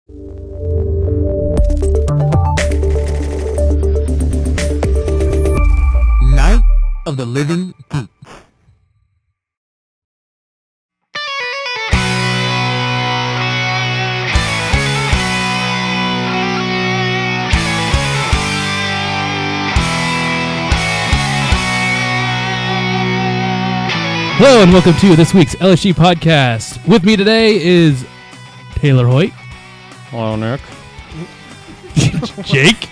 Night of the Living Geek. Hello and welcome to this week's LHG Podcast. With me today is Taylor Hoyt. Hello, Nick. Jake.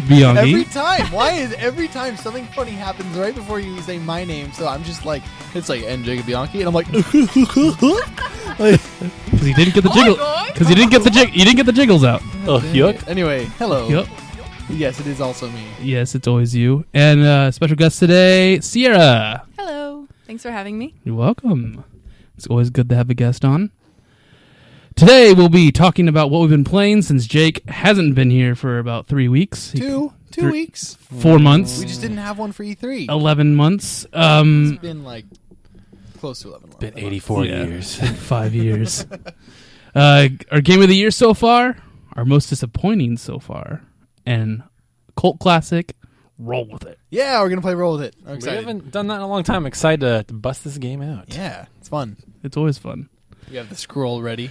Bianchi. Every time. Why is every time something funny happens right before you say my name? So I'm just like, it's like, and Jacob Bianchi, and I'm like, Because he didn't get the jiggle. Because he didn't get the you didn't get the jiggles out. Oh, yuck. Anyway, hello. Yep. Yes, it is also me. Yes, it's always you. And special guest today, Sierra. Hello. Thanks for having me. You're welcome. It's always good to have a guest on. Today we'll be talking about what we've been playing since Jake hasn't been here for about 3 weeks. Two weeks. 4 months. We just didn't have one for E3. 11 months. It's been like close to 11 months. Been 84 years. 5 years. Our game of the year so far, our most disappointing so far, and cult classic, Roll With It. Yeah, we're going to play Roll With It. I'm We excited. haven't done that in a long time. Excited to bust this game out. Yeah, it's fun. It's always fun. We have the scroll ready.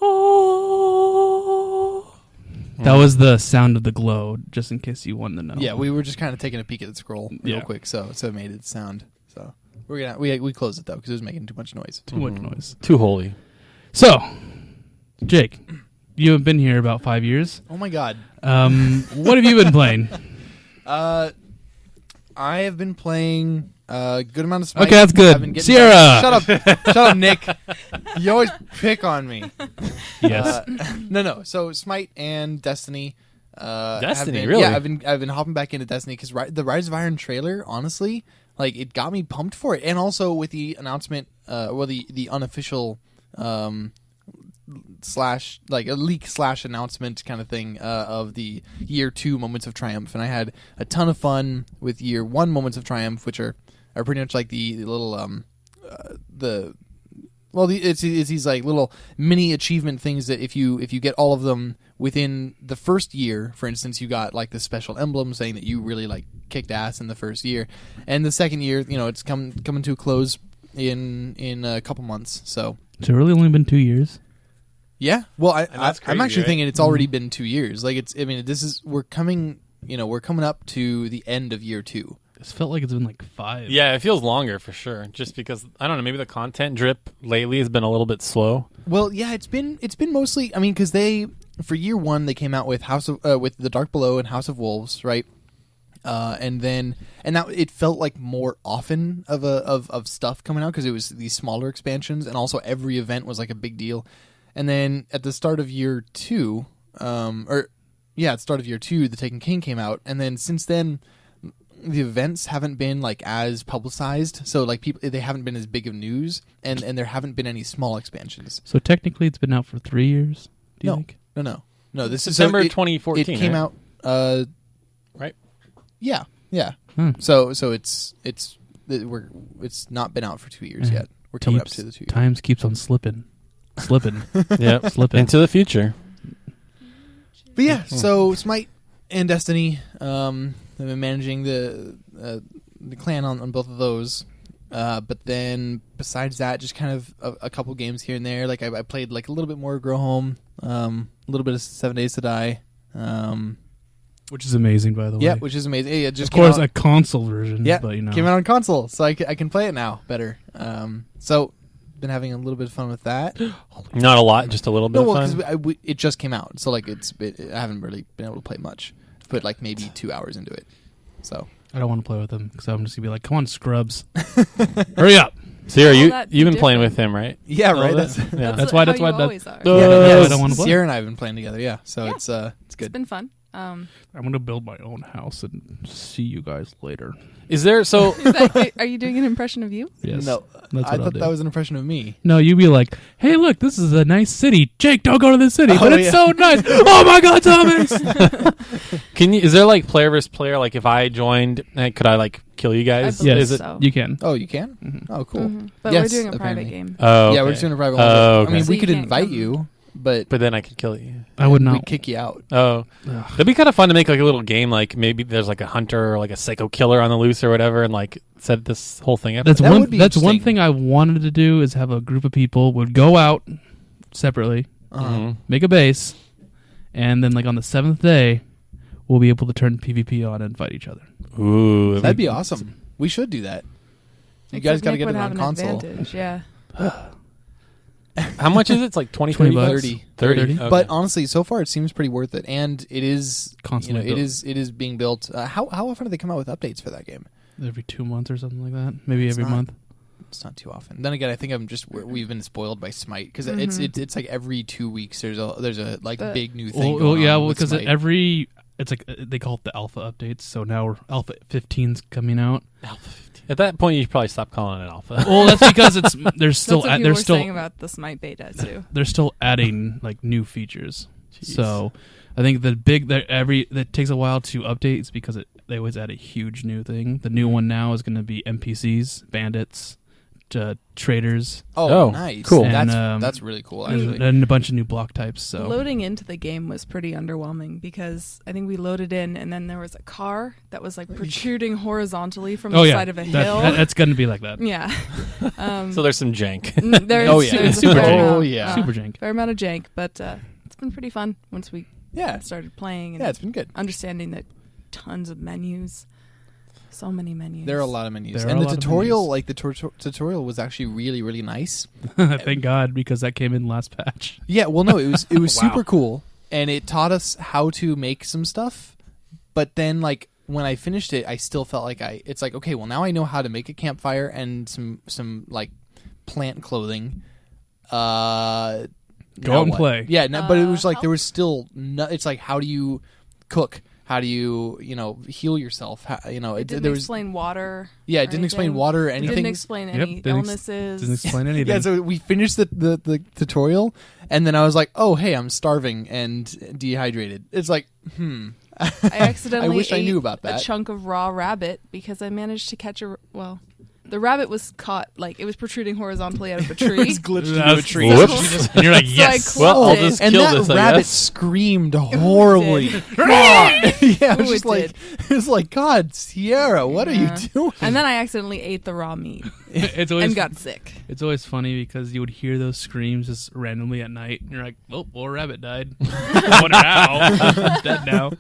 Oh. That was the sound of the glow, just in case you wanted to know. Yeah, we were just kind of taking a peek at the scroll real quick, so it made it sound. So we're gonna we closed it though because it was making too much noise. Too much noise. Too holy. So, Jake, you have been here about 5 years. Oh my god. What have you been playing? I have been playing a good amount of Smite. Okay, that's good. I've been getting Sierra! Shut up, Nick. You always pick on me. Yes. No. So Smite and Destiny. Destiny, really? Yeah, I've been hopping back into Destiny because the Rise of Iron trailer, honestly, like it got me pumped for it, and also with the announcement, the unofficial slash like a leak slash announcement kind of thing of the year 2 moments of triumph, and I had a ton of fun with year 1 moments of triumph, which are pretty much like the little it's these like little mini achievement things that if you get all of them within the first year, for instance, you got like the special emblem saying that you really like kicked ass in the first year, and the second year, it's coming to a close in a couple months. So It's really only been 2 years. yeah, well, that's crazy, I'm actually right? thinking it's already been 2 years. Like we're coming up to the end of year 2. It's felt like it's been like 5. Yeah, it feels longer for sure. Just because, I don't know, maybe the content drip lately has been a little bit slow. Well, yeah, it's been mostly. I mean, because for year 1 they came out with with The Dark Below and House of Wolves, right? And that it felt like more often of stuff coming out because it was these smaller expansions, and also every event was like a big deal. And then at the start of year 2, the Taken King came out, and then since then, the events haven't been like as publicized, so like they haven't been as big of news, and there haven't been any small expansions. So technically it's been out for 3 years, do you think? No. This is December 2014. It came right? out. Right? Yeah. Hmm. So it's not been out for 2 years yet. We're coming up to the 2 years. Times keeps on slipping. Yep. Slipping. Into the future. But yeah, so Smite and Destiny. I've been managing the clan on both of those. But then besides that, just kind of a couple games here and there. Like I played like a little bit more Grow Home, a little bit of 7 Days to Die. Which is amazing, by the way. Yeah, which is amazing. It just of course, came out, a console version. yeah, but came out on console, so I can play it now better. So been having a little bit of fun with that. Not a lot, just a little bit No, of well, fun. because it just came out, so like I haven't really been able to play much. Put like maybe 2 hours into it. So I don't want to play with him because I'm just going to be like, come on, scrubs. Hurry up. Sierra, All that you've been playing different. with him, right? yeah, Oh, right. that's- That's yeah. That's why. how That's you why. always are. I don't want to play. Sierra and I have been playing together. Yeah, so Yeah. it's It's good. been fun. I'm going to build my own house and see you guys later. Is there, so... Are you doing an impression of you? Yes. No, That's what I I'll thought do. that was an impression of me. No, you'd be like, hey, look, this is a nice city. Jake, don't go to the city, but Oh, it's yeah. so nice. Oh, my God, Thomas. Is there like player versus player? Like if I joined, could I like kill you guys? I believe Yes, Is it? so. you can. Oh, you can? Mhm. Oh, cool. Mhm. But Yes, we're doing a apparently. private game. Oh, Yeah, we're okay. just doing a private one. Oh, I okay. mean, So we you could can't invite come. you. but then I could kill you. I would we'd not. kick you out. Oh, that'd be kind of fun to make like a little game. Like maybe there's like a hunter or like a psycho killer on the loose or whatever, and like set this whole thing up. That's That one. would be That's one interesting. thing I wanted to do is have a group of people would go out separately, Mhm. make a base, and then like on the 7th day, we'll be able to turn PvP on and fight each other. Ooh, That'd be awesome. We should do that. You Except guys got to Nick get would it have on an console. advantage, yeah. How much is it? It's like 20 $20 bucks? 30. 30. 30. Okay. But honestly, so far it seems pretty worth it, and it is Constantly built. it is being built. How often do they come out with updates for that game? Every 2 months or something like that. Maybe It's every not- month. It's not too often. Then again, I think we've been spoiled by Smite because Mhm. it's like every 2 weeks there's a like The- big new thing. Well, going yeah, on well, with because Smite. it's like they call it the alpha updates. So now Alpha 15's coming out. At that point, you should probably stop calling it alpha. Well, that's because it's there's still That's what people they're were still saying about the Smite beta, too. they're still adding like new features. Jeez. So I think that takes a while to update is because they always add a huge new thing. The new one now is going to be NPCs, bandits, traders, Oh, nice, cool. And, That's really cool actually. and a bunch of new block types. So Loading into the game was pretty underwhelming because I think we loaded in and then there was a car that was like protruding horizontally from the side of a hill. that's going to be like that. Yeah. So there's some jank. There's, Oh, yeah. there's a Super fair jank. amount, Oh, yeah. Super jank. fair amount of jank, but it's been pretty fun once we Yeah, started playing and yeah, it's been good. understanding that tons of menus. So many menus. There are a lot of menus, There are and a the lot of tutorial, menus. like the tutorial, was actually really, really nice. Thank God, because that came in last patch. Yeah, well, no, it was Wow. super cool, and it taught us how to make some stuff. But then, like when I finished it, I still felt like it's like, okay, well, now I know how to make a campfire and some like plant clothing. Go now out and what? play. Yeah, no, but it was like how- there was still it's like, how do you cook? How do you heal yourself? It there didn't was explain water. yeah, it or didn't explain anything. water or It anything. didn't explain Yep, any didn't illnesses. Doesn't explain anything. Yeah, so we finished the tutorial, and then I was like, "Oh, hey, I'm starving and dehydrated." It's like, I accidentally I wish I ate knew about that. a chunk of raw rabbit because I managed to catch the rabbit was caught, like, it was protruding horizontally out of a it tree. was glitched into a That's- tree. Whoops. and you're like, So I yes. closed Well, I'll it. just And kill that this, I rabbit guess. screamed horribly. did. yeah, it Ooh, was just it like did. it was like, God, Sierra, what are you Yeah. doing? And then I accidentally ate the raw meat It's always and got sick. It's always funny because you would hear those screams just randomly at night, and you're like, "Oh, well, a rabbit died. I wonder how. It's dead now."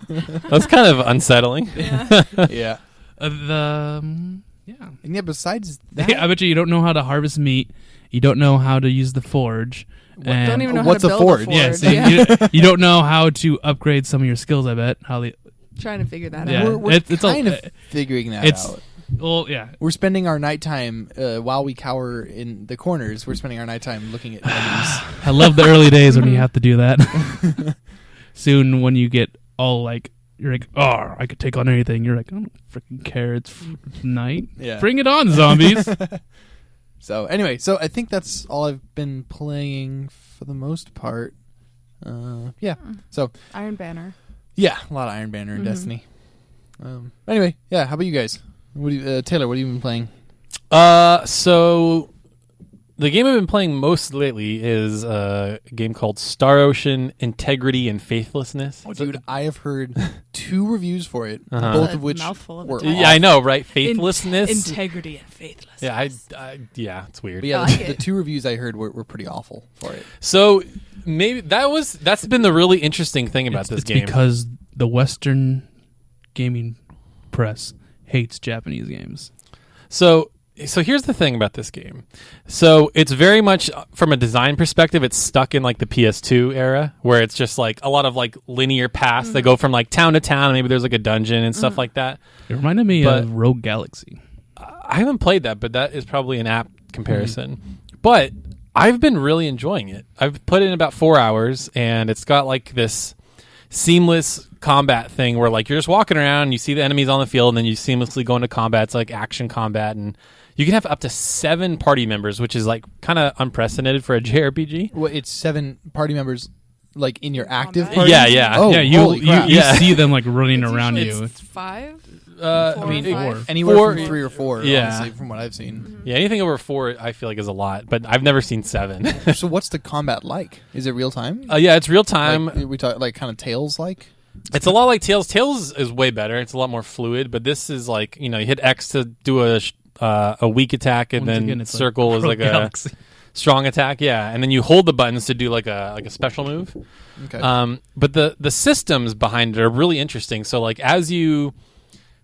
That's kind of unsettling. yeah, Yeah. and yeah. Besides that, I bet you don't know how to harvest meat. You don't know how to use the forge. And Don't even know what's how a to build forge? a forge. Yes, Yeah. you don't know how to upgrade some of your skills. I bet how they. Trying to figure that Yeah. out. we're it's kind a- of figuring that it's- out. Well, yeah. We're spending our nighttime while we cower in the corners. We're spending our nighttime looking at menus. I love the early days when you have to do that. Soon, when you get all like, you're like, "Oh, I could take on anything." You're like, "I don't freaking care. It's night. Yeah. Bring it on, zombies." So anyway, so I think that's all I've been playing for the most part. Yeah. So Iron Banner. yeah, a lot of Iron Banner and Mhm. Destiny. Anyway, yeah. How about you guys? Taylor, what have you been playing? So the game I've been playing most lately is a game called Star Ocean Integrity and Faithlessness. Oh, dude, I have heard 2 reviews for it, Uh-huh. both A of which mouthful of were it. Yeah, I know, right? Faithlessness. Integrity and faithlessness. Yeah, yeah, it's weird. But yeah, I like the it. 2 reviews I heard were pretty awful for it. So maybe that's been the really interesting thing about this it's game. because the Western gaming press hates Japanese games. So here's the thing about this game. So it's very much from a design perspective, it's stuck in like the PS2 era where it's just like a lot of like linear paths that go from like town to town. And maybe there's like a dungeon and stuff like that. It reminded me But- of Rogue Galaxy. I haven't played that, but that is probably an apt comparison. But I've been really enjoying it. I've put in about 4 hours, and it's got like this seamless combat thing where like you're just walking around, you see the enemies on the field, and then you seamlessly go into combat. It's like action combat, and you can have up to 7 party members, which is like kind of unprecedented for a JRPG. Well, it's 7 party members like in your Combat. active party? Yeah. Oh, yeah, holy crap. you Yeah. see them like running It's around usually you. It's 5. I mean, five. Anywhere Four- from 3 or 4, Yeah. honestly, from what I've seen. Yeah, anything over 4 I feel like is a lot, but I've never seen 7. So what's the combat like? Is it real time? Yeah, it's real time. Like, we talk like kind of Tales like? It's a lot like Tails. Tails is way better. It's a lot more fluid, but this is like, you hit X to do a weak attack, and Once then again, it's circle is like Galaxy. a strong attack. Yeah, and then you hold the buttons to do like a special move. Okay. But the systems behind it are really interesting. So like as you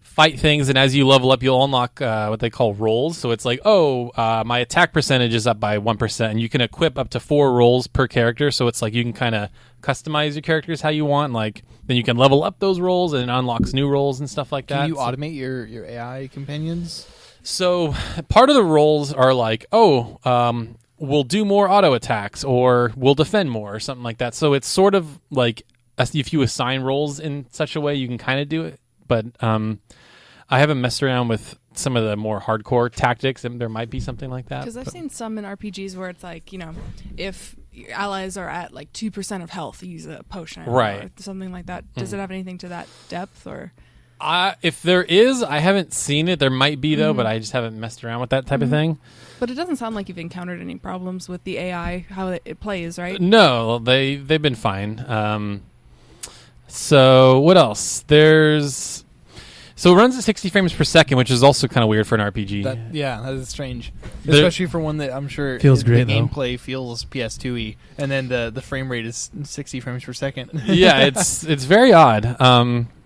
fight things and as you level up, you'll unlock what they call rolls. So it's like, my attack percentage is up by 1%, and you can equip up to 4 rolls per character. So it's like you can kind of customize your characters how you want. Like then you can level up those rolls, and it unlocks new rolls and stuff like that. Can you So- automate your AI companions? So part of the roles are like, we'll do more auto attacks, or we'll defend more, or something like that. So it's sort of like if you assign roles in such a way, you can kind of do it. But I haven't messed around with some of the more hardcore tactics, and there might be something like that. Because I've seen some in RPGs where it's like, if your allies are at like 2% of health, use a potion, Right. or something like that. Does it have anything to that depth, or? If there is, I haven't seen it. There might be though, but I just haven't messed around with that type of thing. But it doesn't sound like you've encountered any problems with the AI, how it plays, right? No, they've been fine. So what else? So it runs at 60 frames per second, which is also kind of weird for an RPG. That is strange, There- especially for one that I'm sure Feels the great, though. gameplay feels PS2y, and then the frame rate is 60 frames per second. Yeah, it's very odd.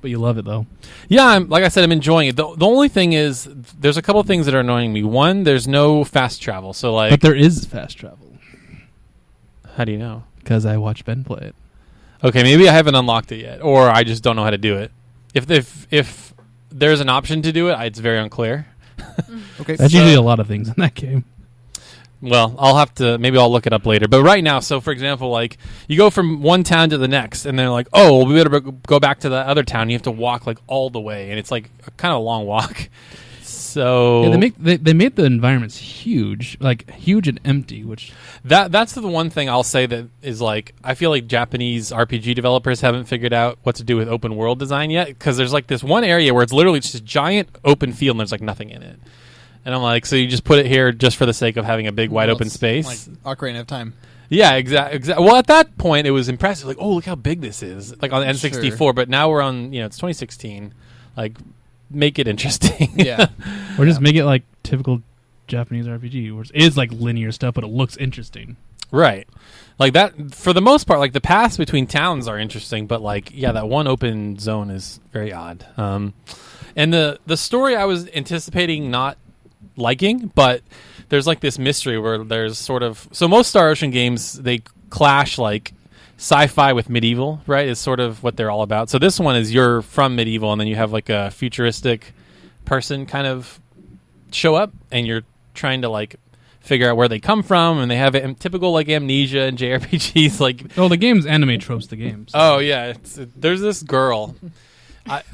But you love it though. Yeah, like I said, I'm enjoying it. The only thing is, there's a couple things that are annoying me. One, there's no fast travel. So like, But there is fast travel how do you know? because I watched Ben play it. Okay, maybe I haven't unlocked it yet, or I just don't know how to do it. If there's an option to do it, it's very unclear. Okay, That's usually a lot of things in that game. Well, maybe I'll look it up later. But right now, so for example, like you go from one town to the next, and they're like, oh, we better go back to the other town. You have to walk like all the way, and it's like a kind of a long walk. So Yeah, they made the environments huge, like huge and empty, which that's the one thing I'll say that is like, I feel like Japanese RPG developers haven't figured out what to do with open world design yet, because there's like this one area where it's literally just a giant open field and there's like nothing in it. And I'm like, so you just put it here just for the sake of having a big wide open it's space? like Ocarina of Time. Yeah, exactly. Well, at that point, it was impressive. Like, oh, look how big this is. Like on the N64. Sure. But now we're on, it's 2016. Like, make it interesting. Yeah. or just make it like typical Japanese RPG, where it is like linear stuff, but it looks interesting. Right. Like that, for the most part, like the paths between towns are interesting, but like, yeah, that one open zone is very odd. And the story I was anticipating not liking, but there's like this mystery where there's sort of, so most Star Ocean games, they clash like sci-fi with medieval, right, is sort of what they're all about. So this one is you're from medieval, and then you have like a futuristic person kind of show up, and you're trying to like figure out where they come from, and they have typical like amnesia and JRPGs. Like, Oh, the game's anime tropes. The game. So. oh yeah, there's this girl.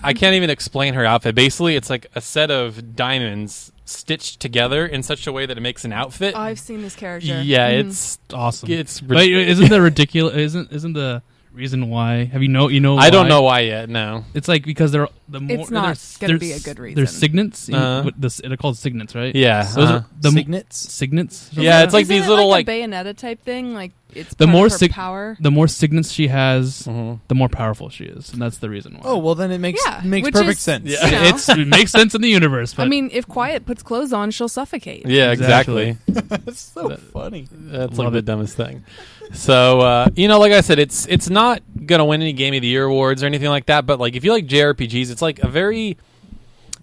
I can't even explain her outfit. Basically, it's like a set of diamonds stitched together in such a way that it makes an outfit. I've seen this character. Yeah, Mhm. it's awesome. It's But isn't the ridiculous? Isn't the reason why? Have you know? I don't know why yet. No. It's like because they're the more. It's not they're- gonna be a good reason. They're signets. Uh-huh. They're called signets, right? Yeah. Those are the Signets? Signets. something Yeah, like it's that? like Isn't these it little, like like- a Bayonetta type thing. Like it's The part more of her sig- power. the more signets she has, Mhm. the more powerful she is, and that's the reason why. Oh, well, then it makes Yeah, makes which perfect is- sense. Yeah. You know? it makes sense in the universe. But I mean, if Quiet puts clothes on, she'll suffocate. Yeah, Exactly. exactly. That's so funny. That's like Love the it. dumbest thing. So, like I said, it's not gonna win any Game of the Year awards or anything like that. But like, if you like JRPGs, it's like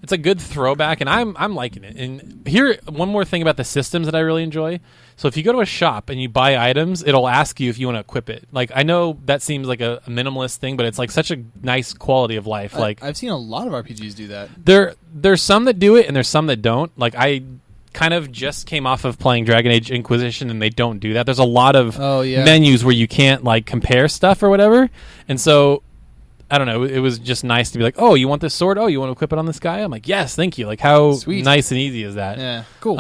it's a good throwback, and I'm liking it. And here, one more thing about the systems that I really enjoy. So if you go to a shop and you buy items, it'll ask you if you want to equip it. Like, I know that seems like a minimalist thing, but it's like such a nice quality of life. Like, I've seen a lot of RPGs do that. there's some that do it, and there's some that don't. Like, I kind of just came off of playing Dragon Age Inquisition, and they don't do that. There's a lot of menus where you can't like compare stuff or whatever, and so I don't know. It was just nice to be like, oh, you want this sword? Oh, you want to equip it on this guy? I'm like, yes, thank you. Like, how Sweet. nice and easy is that? Yeah, cool.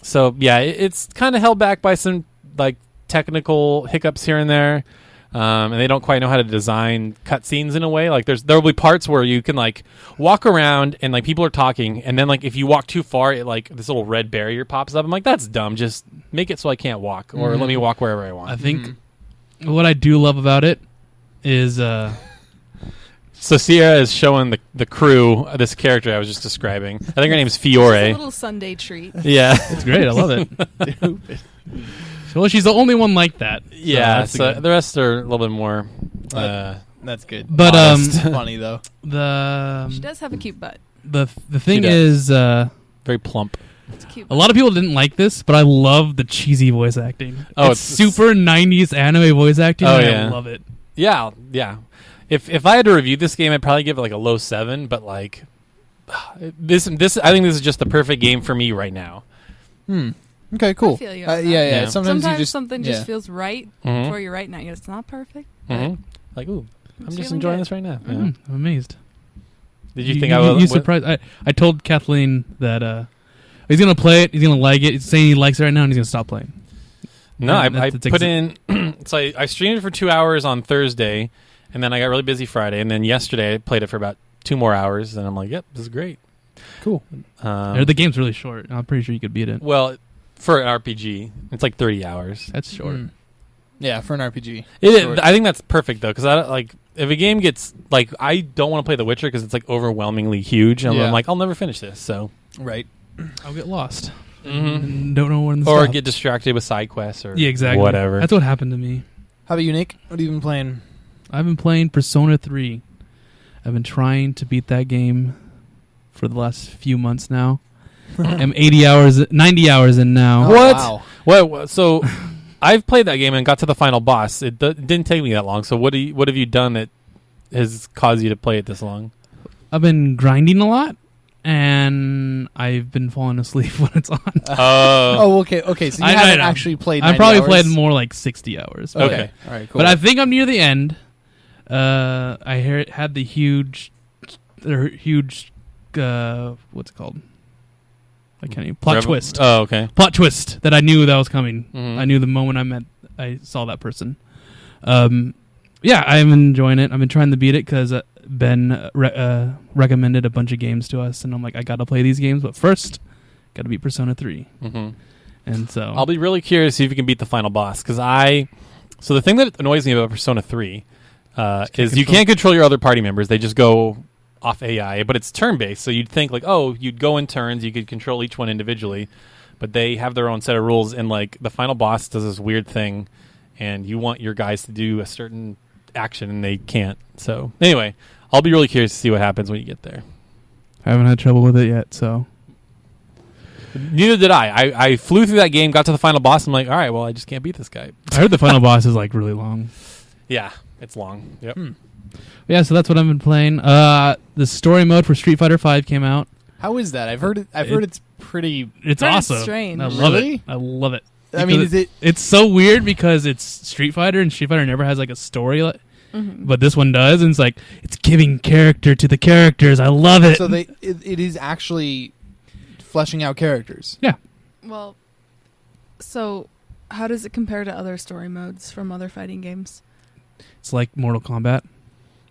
So yeah, it's kind of held back by some like technical hiccups here and there. And they don't quite know how to design cutscenes in a way. Like there will be parts where you can like walk around and like people are talking, and then like if you walk too far, it like this little red barrier pops up. I'm like, that's dumb. Just make it so I can't walk, or let me walk wherever I want. I think what I do love about it is so Sierra is showing the crew this character I was just describing. I think her name is Fiore. It's a little Sunday treat. Yeah, it's great. I love it. Well, she's the only one like that. Yeah, so the rest are a little bit more. That's good. But funny though. She does have a cute butt. The thing is, very plump. It's cute. A lot of people didn't like this, but I love the cheesy voice acting. Oh, it's super 90s anime voice acting. Oh, and yeah. I love it. Yeah. If I had to review this game, I'd probably give it like a low 7. But like this, I think this is just the perfect game for me right now. Okay, cool. I feel you yeah, on yeah. that. Sometimes you just something just feels right for you right now. It's not perfect. Like, ooh, I'm just feeling enjoying good. this right now. Yeah. I'm amazed. Did you think I was? You surprised? I told Kathleen that he's gonna play it. He's gonna like it. He's saying he likes it right now, and he's gonna stop playing. No, I put in. So I streamed it for 2 hours on Thursday, and then I got really busy Friday, and then yesterday I played it for about 2 more hours, and I'm like, yep, this is great. cool. The game's really short. I'm pretty sure you could beat it. Well, for an RPG, it's like 30 hours. That's short. Yeah, for an RPG. I think that's perfect though, because I like if a game gets like I don't want to play The Witcher because it's like overwhelmingly huge, and I'm like I'll never finish this. So right, I'll get lost. And don't know when to or stop. get distracted with side quests or exactly whatever. That's what happened to me. How about you, Nick? What have you been playing? I've been playing Persona 3. I've been trying to beat that game for the last few months now. I'm 90 hours in now. Oh, What? Wow. What? So I've played that game and got to the final boss. It didn't take me that long. So what have you done that has caused you to play it this long? I've been grinding a lot, and I've been falling asleep when it's on. Oh, okay. So you haven't actually played 90 I probably hours? played more like 60 hours. Okay. All right, cool. But I think I'm near the end. I hear it had the huge, what's it called? I can't even plot twist. Oh, okay. Plot twist that I knew that was coming. Mm-hmm. I knew the moment I saw that person. Yeah, I'm enjoying it. I've been trying to beat it because Ben recommended a bunch of games to us, and I'm like, I gotta play these games, but first, gotta beat Persona 3. Mm-hmm. And so I'll be really curious to see if you can beat the final boss because So the thing that annoys me about Persona 3 is you can't control your other party members. They just go off AI, but it's turn-based, so you'd think like, oh, you'd go in turns, you could control each one individually, but they have their own set of rules, and like the final boss does this weird thing, and you want your guys to do a certain action, and they can't. So anyway, I'll be really curious to see what happens when you get there. I haven't had trouble with it yet, so. Neither did I. I flew through that game, got to the final boss, I'm like, all right, well, I just can't beat this guy. I heard the final boss is like really long. Yeah, it's long. Yep. Yeah, so that's what I've been playing. The story mode for Street Fighter V came out. How is that? I've heard it's pretty. It's Kind of awesome. strange. I love Really? it. I love it. I mean, Because is it? It's so weird because it's Street Fighter, and Street Fighter never has like a story, but this one does, and it's like it's giving character to the characters. I love it. So it is actually fleshing out characters. Yeah. Well, so how does it compare to other story modes from other fighting games? It's like Mortal Kombat.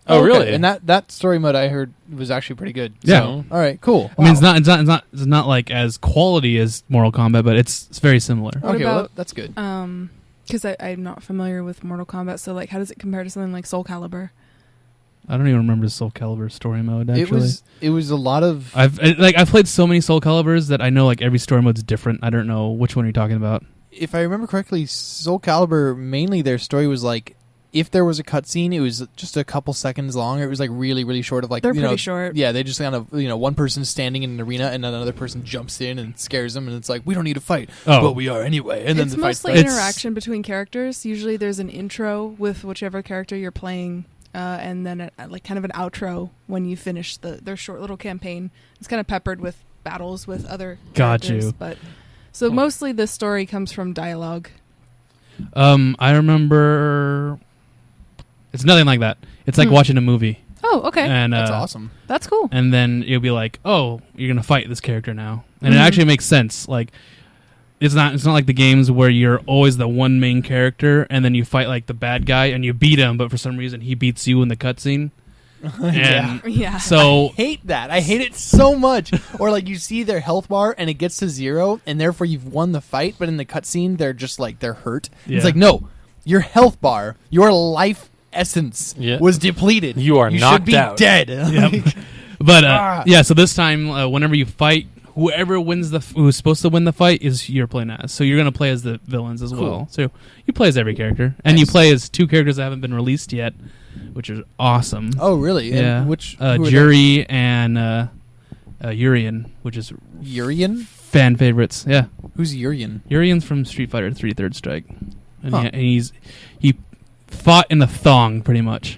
Oh, okay. really? And that story mode I heard was actually pretty good. Yeah. So, all right. Cool. I mean, it's not like as quality as Mortal Kombat, but it's very similar. What Okay, well, about- that's good. Because I'm not familiar with Mortal Kombat, so like, how does it compare to something like Soul Calibur? I don't even remember Soul Calibur story mode. Actually, It was a lot of. I've played so many Soul Caliburs that I know like every story mode's different. I don't know which one you're talking about. If I remember correctly, Soul Calibur mainly their story was like, if there was a cutscene, it was just a couple seconds long. It was like really, really short. Of like They're pretty short. Yeah, they just kind of one person standing in an arena and then another person jumps in and scares them, and it's like we don't need to fight, but we are anyway. And then It's the fight mostly starts. interaction between characters. Usually, there's an intro with whichever character you're playing, and then like kind of an outro when you finish their short little campaign. It's kind of peppered with battles with other Got characters. you. But so mostly the story comes from dialogue. I remember. It's nothing like that. It's like watching a movie. Oh, okay. And That's awesome. That's cool. And then you'll be like, "Oh, you're gonna fight this character now," and it actually makes sense. Like, it's not like the games where you're always the one main character and then you fight like the bad guy and you beat him, but for some reason he beats you in the cutscene. And Yeah. so I hate that. I hate it so much. Or like you see their health bar and it gets to 0, and therefore you've won the fight, but in the cutscene they're just like they're hurt. Yeah. It's like, no, your health bar, your life essence was depleted. You are should knocked be out. dead. Yep. But yeah, so this time, whenever you fight, whoever wins who's supposed to win the fight is you're playing as. So you're going to play as the villains as well. So you play as every character, and you play as 2 characters that haven't been released yet, which is awesome. Oh, really? Yeah. And which Jury and Urian, which is Urian? fan favorites. Yeah, Who's Urian? Urian's from Street Fighter 3 Third Strike, and he fought in a thong pretty much.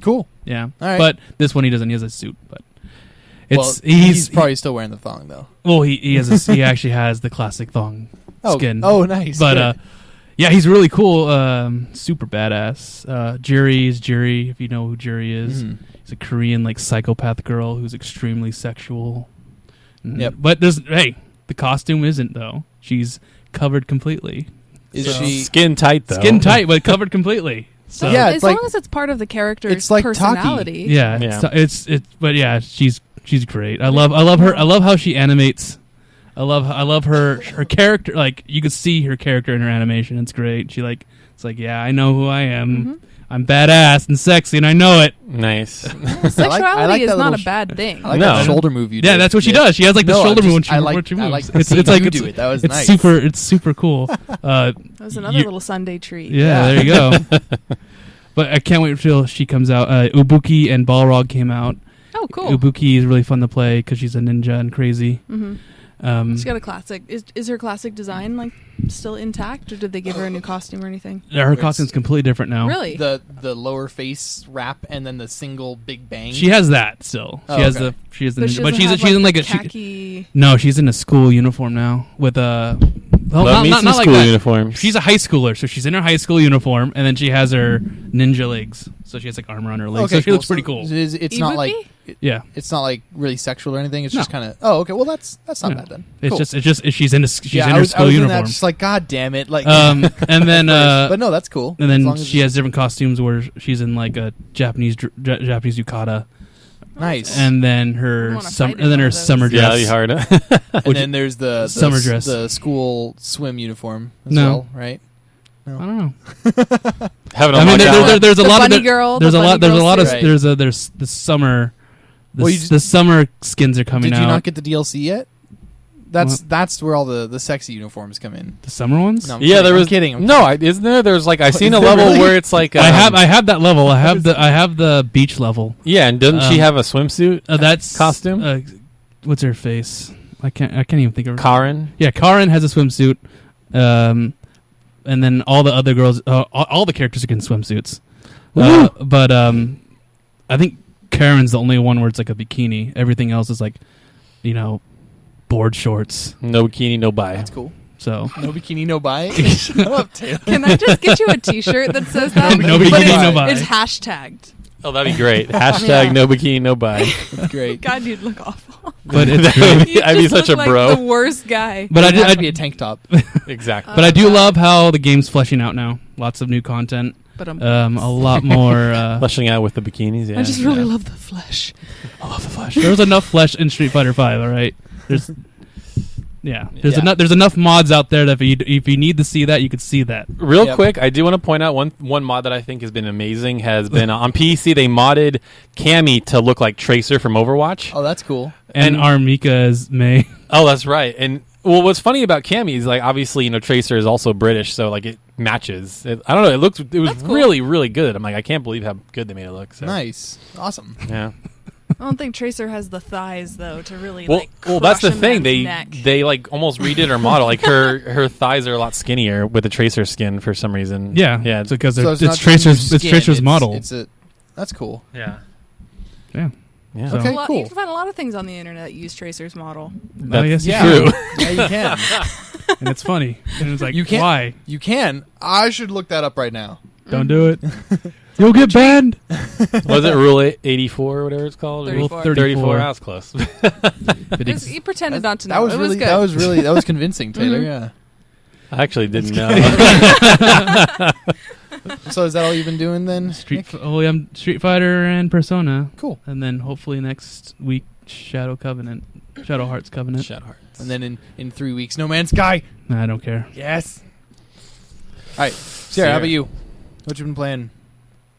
Cool. Yeah, All right. but this one he doesn't. He has a suit, but he's probably still wearing the thong though. well, he has he actually has the classic thong skin. Oh, nice. But Good. yeah, he's really cool. Super badass. Jury is Jury. If you know who Jury is, he's a Korean like psychopath girl who's extremely sexual. Yep. But the costume isn't though. She's covered completely. Is she skin tight though? Skin tight, but covered completely. So Yeah, as it's like- long as it's part of the character's it's like Taki. personality. yeah, Yeah. It's but yeah, she's great. I love her. I love how she animates. I love her character. Like you could see her character in her animation. It's great. It's like yeah, I know who I am. I'm badass and sexy, and I know it. Nice. Sexuality I like is that not little a bad thing. I like No. that shoulder move you do. Yeah, that's what she does. She has like the No, shoulder I move when just- she, I like- when she I moves. like seeing you do it. That was nice. It's super cool. That was another you- little Sunday treat. Yeah, there you go. But I can't wait until she comes out. Ubuki and Balrog came out. Oh, cool. Ubuki is really fun to play because she's a ninja and crazy. She's got a classic. Is her classic design like still intact, or did they give her a new costume or anything? Her costume's completely different now. Really? The lower face wrap and then the single big bang. She has that still. Oh, She has okay. the But ninja, she but doesn't she's have, she's in like the a khaki. no, she's in a school uniform now with a Love me some like school that. uniforms. She's a high schooler, so she's in her high school uniform, and then she has her ninja legs. So she has like armor on her legs. Okay, So she cool. looks pretty cool. It's not like Yeah, it's not like really sexual or anything. It's No. just kind of okay. Well, that's not No. bad then. it's Cool. just she's in yeah, her I was school in uniform. that just like God damn it, like. And then but no, that's cool. and As then long as she it's has different costumes where she's in like a Japanese yukata, nice. and then I her wanna fight in and then one her of those. summer yeah, dress. that'd be hard. And then there's the Summer dress. the school swim uniform as No. well, right? I don't know. Haven't I mean, unlocked that one. there's a The lot bunny of girl, there's the a lot bunny there's a lot of girl suit. there's the summer Well, you the summer skins are coming Did out. you not get the DLC yet? That's where all the sexy uniforms come in. the summer ones? No, I'm Yeah, kidding. there I'm was kidding. No, isn't there? There's like I seen a Is there level really? where it's like I have that level. I have the beach level. yeah, and doesn't she um, have a swimsuit? That's Costume? What's her face? I can't even think of her. Karin. Yeah, Karin has a swimsuit. And then all the other girls, all the characters are in swimsuits. But I think Karen's the only one where it's like a bikini. Everything else is like, board shorts. No bikini, no buy. That's cool. So No bikini, no buy. Shut up, Taylor. Can I just get you a T-shirt that says that? No But bikini, it's- no buy. It's hashtagged. Oh, that'd be great. Hashtag Yeah. no bikini, no buy. That's great. God, you'd look awful. but it's That great. would be- You I'd be just such a look like bro. the worst guy. But It has I to be a tank top. Exactly. But I do love how the game's fleshing out now. Lots of new content. But A lot more. Fleshing out with the bikinis. Yeah. I just really love the flesh. I love the flesh. There was enough flesh in Street Fighter 5. All right. There's enough mods out there that if you need to see that, you could see that. Real Yep. quick, I do want to point out one mod that I think has been amazing. Has been on PC. They modded Cammy to look like Tracer from Overwatch. Oh, that's cool. And Armika is May. Oh, that's right. And well, what's funny about Cammy is like obviously Tracer is also British, so like it matches. I don't know. It was That's cool. really really good. I'm like I can't believe how good they made it look. So. Nice. Awesome. Yeah. I don't think Tracer has the thighs though to really Well, like. that's the crush a thing. man's neck. They like almost redid her model. Like her thighs are a lot skinnier with the Tracer skin for some reason. Yeah. Yeah. It's because So it's not just Tracer's your it's skin, Tracer's model. That's cool. Yeah. Yeah. Yeah. So- Okay. You cool. can find a lot of things on the internet that use Tracer's model. I guess Yeah. you True. Yeah, you can. and it's funny. And it's like, You can't- why? You can. I should look that up right now. Don't do it. You'll get banned. Was it Rule 84 or whatever it's called? 34. 34. That was close. He pretended not to know. That was it really was good. that was convincing, Taylor. Mhm. Yeah. I actually didn't know. So is that all you've been doing then? Nick? I'm Street Fighter and Persona, Cool. and then hopefully next week Shadow Hearts Covenant. Shadow Hearts. And then in 3 weeks, No Man's Sky. Nah, I don't care. Yes. All right, Sarah, how about you? What you been playing?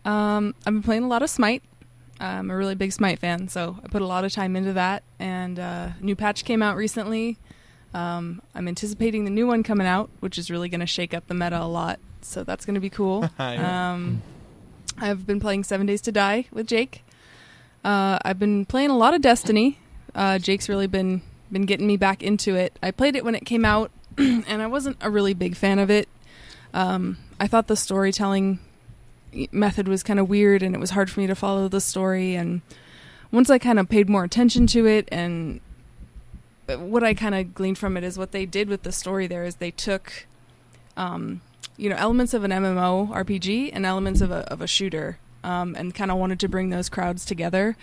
I've been playing a lot of Smite. I'm a really big Smite fan, so I put a lot of time into that. And a new patch came out recently. I'm anticipating the new one coming out, which is really going to shake up the meta a lot. So that's going to be cool. Yeah. I've been playing 7 Days to Die with Jake. I've been playing a lot of Destiny. Jake's really been getting me back into it. I played it when it came out, and I wasn't a really big fan of it. I thought the storytelling method was kind of weird, and it was hard for me to follow the story. And once I kind of paid more attention to it, and what I kind of gleaned from it is what they did with the story there is they took elements of an MMO RPG and elements of a shooter, and kind of wanted to bring those crowds together.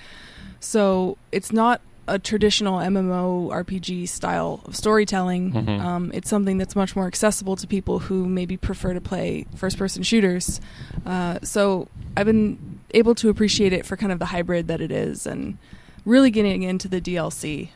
So it's not a traditional MMO RPG style of storytelling. Mm-hmm. It's something that's much more accessible to people who maybe prefer to play first-person shooters. So I've been able to appreciate it for kind of the hybrid that it is, and really getting into the DLC.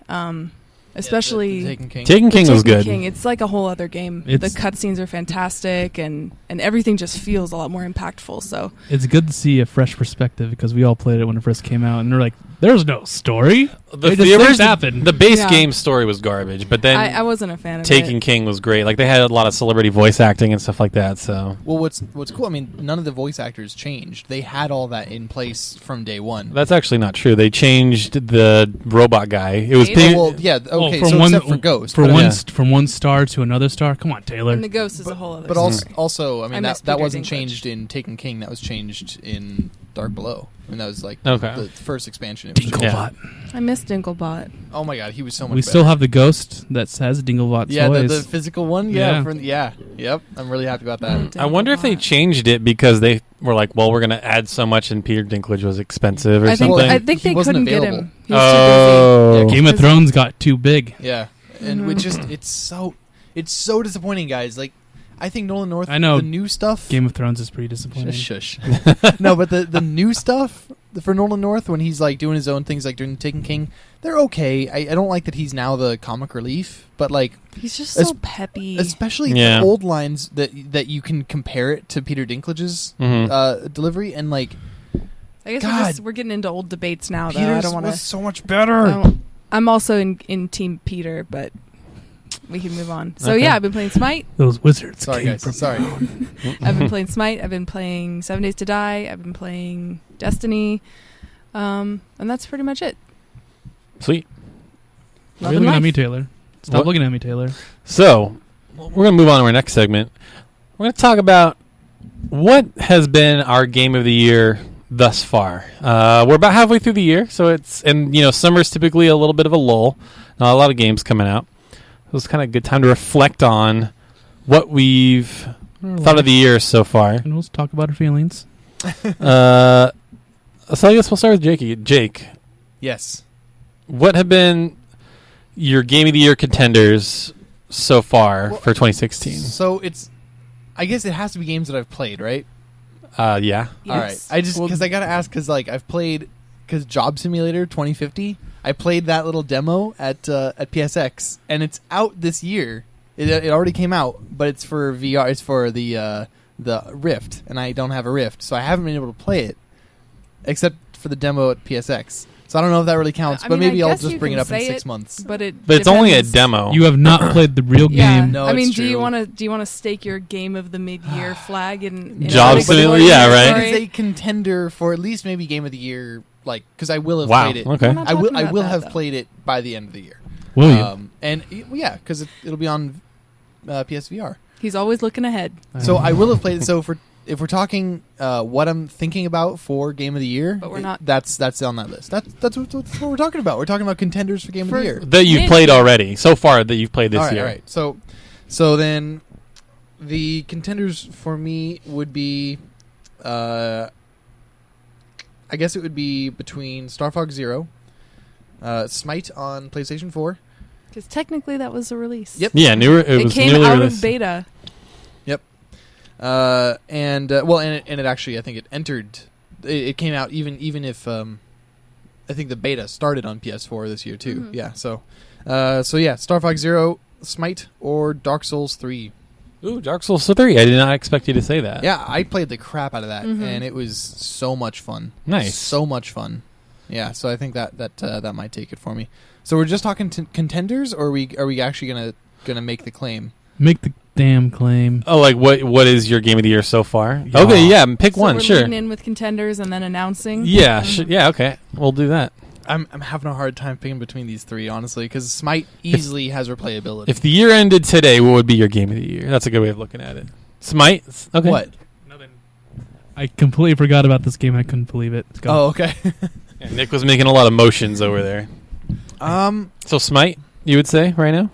Especially Taken King. Taken King was good. King, it's like a whole other game. The cutscenes are fantastic, and everything just feels a lot more impactful. So It's good to see a fresh perspective because we all played it when it first came out, and they're like, "There's no story. Things happen." The base Yeah. game story was garbage, but then I wasn't a fan of Taken it. King was great. Like they had a lot of celebrity voice acting and stuff like that. So Well, what's cool? I mean, none of the voice actors changed. They had all that in place from day one. that's actually not true. They changed the robot guy. It was Hey, Well, yeah. Okay. from so one- except for Ghost, from but, one Yeah. from one star to another star. Come on, Taylor. And the Ghost is a whole other but story. also, I I mean, miss that Peter wasn't Dinklage. changed in Taken King. That was changed in Dark Below. I mean, that was like the first expansion. It was Dinklebot. I miss Dinklebot. Oh my god, he was so much. We better. still have the ghost that says Dinglebot Yeah, toys. the physical one. Yeah, Yeah. Yep. I'm really happy about that. I wonder if they Dinklebot. changed it because they were like, well, we're going to add so much, and Peter Dinklage was expensive or I think something. I think He they wasn't couldn't get available. him. He was Oh. Yeah, Game of Because- Thrones got too big. Yeah, and we just it's so disappointing, guys. Like, I think Nolan North. I know. the new stuff. Game of Thrones is pretty disappointing. Shush. No, but the new stuff for Nolan North when he's like doing his own things, like doing Taken King, they're okay. I don't like that he's now the comic relief, but like busy. He's just Es- so peppy. especially Yeah. the old lines that you can compare it to Peter Dinklage's Mhm. delivery, and like I guess God. we're getting into old debates now, though. I Peter's don't want was to. so much better. I'm also in Team Peter, but we can move on. So Okay. yeah, I've been playing Smite. Those wizards. Sorry, came guys. from Sorry. I've been playing Smite. I've been playing 7 Days to Die. I've been playing Destiny. And that's pretty much it. Sweet. You're Love and looking at life. me, Taylor. Stop What? looking at me, Taylor. So, we're going to move on to our next segment. We're going to talk about what has been our game of the year thus far. We're about halfway through the year, so summer's typically a little bit of a lull. Not a lot of games coming out. It was kind of a good time to reflect on what we've thought of the year so far. And we'll talk about our feelings. So I guess we'll start with Jake. Jake, Yes. what have been your game of the year contenders so far Well, for 2016? So I guess it has to be games that I've played, right? Yeah. Yes. All right. I just because I gotta ask I've played Job Simulator 2050. I played that little demo at PSX, and it's out this year. It already came out, but it's for VR. It's for the Rift, and I don't have a Rift, so I haven't been able to play it except for the demo at PSX. So I don't know if that really counts, I but mean, maybe I I'll guess just you bring it can up in say 6 it, months. But But it's only a depends. demo. You have not played the real Yeah. game. No, I mean, it's do you true. want to stake your game of the mid-year flag in Job a Simulator, category yeah, or right. story? It is a contender for at least maybe game of the year, like because I will have Wow. played it. Okay. We're not I will talking about that, have though. played it by the end of the year. Will you? Yeah, because it'll be on PSVR. He's always looking ahead. So I will have played it. So if we're talking what I'm thinking about for game of the year, But we're not- That's on that list. That's what we're talking about. We're talking about contenders for game of For- the year. That you've Mid- played already so far that you've played this all right, year. all right. So then the contenders for me would be I guess it would be between Star Fox Zero, Smite on PlayStation 4. Because technically that was a release. Yep. Yeah, it was came newly out released. of beta. Yep. And it actually, I think it entered. It came out even if I think the beta started on PS4 this year too. Mhm. Yeah. So yeah, Star Fox Zero, Smite, or Dark Souls 3. Ooh, Dark Souls 3. I did not expect you to say that. Yeah, I played the crap out of that, Mhm. and it was so much fun. Nice. So much fun. Yeah. So I think that might take it for me. So we're just talking contenders, or are we actually gonna make the claim? Make the damn claim. Oh, like what is your game of the year so far? Yeah. Okay, yeah, pick So one, we're sure. leading in with contenders and then announcing. Yeah, Mhm. yeah, okay. We'll do that. I'm having a hard time picking between these three, honestly, because Smite easily has replayability. If the year ended today, what would be your game of the year? That's a good way of looking at it. Smite? Okay. What? I completely forgot about this game. I couldn't believe it. Let's go. Oh, okay. Yeah, Nick was making a lot of motions over there. So Smite, you would say right now?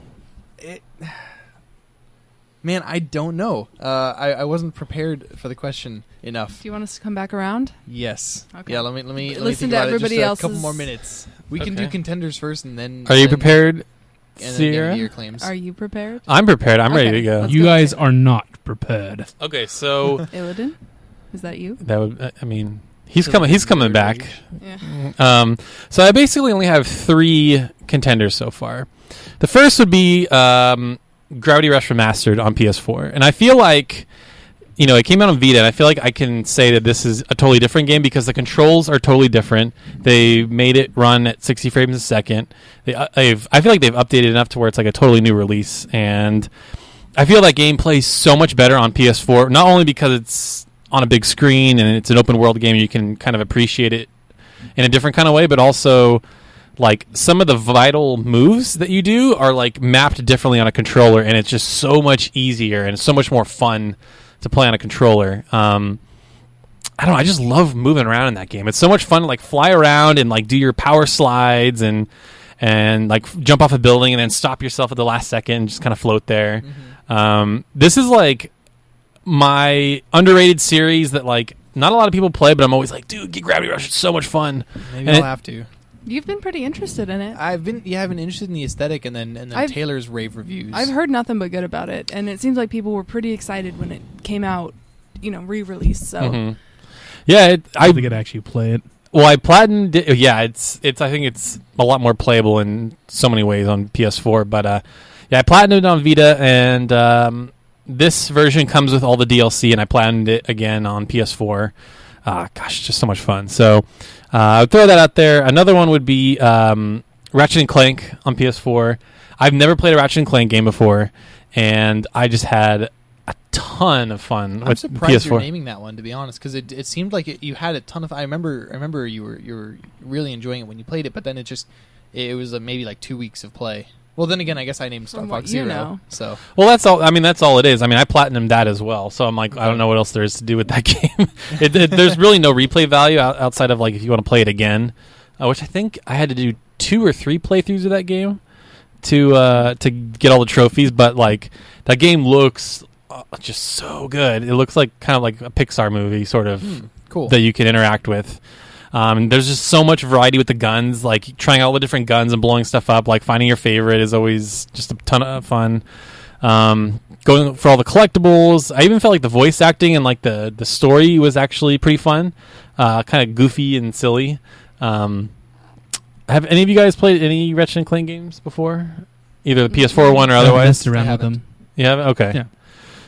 Man, I don't know. I wasn't prepared for the question enough. Do you want us to come back around? Yes. Okay. Yeah. Let me Listen think to about everybody it just else's- a couple more minutes. We can do Okay. contenders first, and then. Are you then- prepared, And then Sierra? your claims. Are you prepared? I'm prepared. I'm ready Okay, to go. let's You go. guys are not prepared. Okay, so Illidan? Is that you? that would I mean, he's So coming this is coming your back. rage. Yeah. So I basically only have 3 contenders so far. The first would be Gravity Rush Remastered on PS4. And I feel like, it came out on Vita, and I feel like I can say that this is a totally different game because the controls are totally different. They made it run at 60 frames a second. I feel like they've updated enough to where it's like a totally new release. And I feel that game plays so much better on PS4, not only because it's on a big screen and it's an open world game, you can kind of appreciate it in a different kind of way, but also like some of the vital moves that you do are like mapped differently on a controller, and it's just so much easier and so much more fun to play on a controller. I don't know, I just love moving around in that game. It's so much fun to like fly around and like do your power slides and like jump off a building and then stop yourself at the last second and just kind of float there. Mm-hmm. This is like my underrated series that like not a lot of people play, but I'm always like, dude, get Gravity Rush. It's so much fun. Maybe And I'll it- have to. You've been pretty interested in it. I've been interested in the aesthetic, and then I've- Taylor's rave reviews. I've heard nothing but good about it, and it seems like people were pretty excited when it came out, re-released. So Mhm. Yeah, I think I'd actually play it. Well, I platinumed it. Yeah, it's. I think it's a lot more playable in so many ways on PS4. But I platinumed it on Vita, and this version comes with all the DLC, and I platinumed it again on PS4. Gosh, just so much fun. So I would throw that out there. Another one would be Ratchet and Clank on PS4. I've never played a Ratchet and Clank game before, and I just had a ton of fun I'm with surprised PS4. you're naming that one, to be honest, because it seemed like you had a ton of. I remember you were really enjoying it when you played it, but then it was maybe like 2 weeks of play. Well, then again, I guess I named Star From Fox what you Zero. know. So Well, that's all. I mean, that's all it is. I mean, I platinumed that as well, so I'm like, I don't know what else there is to do with that game. There's really no replay value outside of like if you want to play it again, which I think I had to do 2 or 3 playthroughs of that game to get all the trophies. But like that game looks just so good. It looks like kind of like a Pixar movie, sort of cool. that you can interact with. There's just so much variety with the guns, like trying all the different guns and blowing stuff up. Like finding your favorite is always just a ton of fun. Going for all the collectibles. I even felt like the voice acting and like the story was actually pretty fun. Kind of goofy and silly. Have any of you guys played any Ratchet and Clank games before? Either the PS4 one or I've otherwise? messed around I with haven't. them. You have? Okay. Yeah.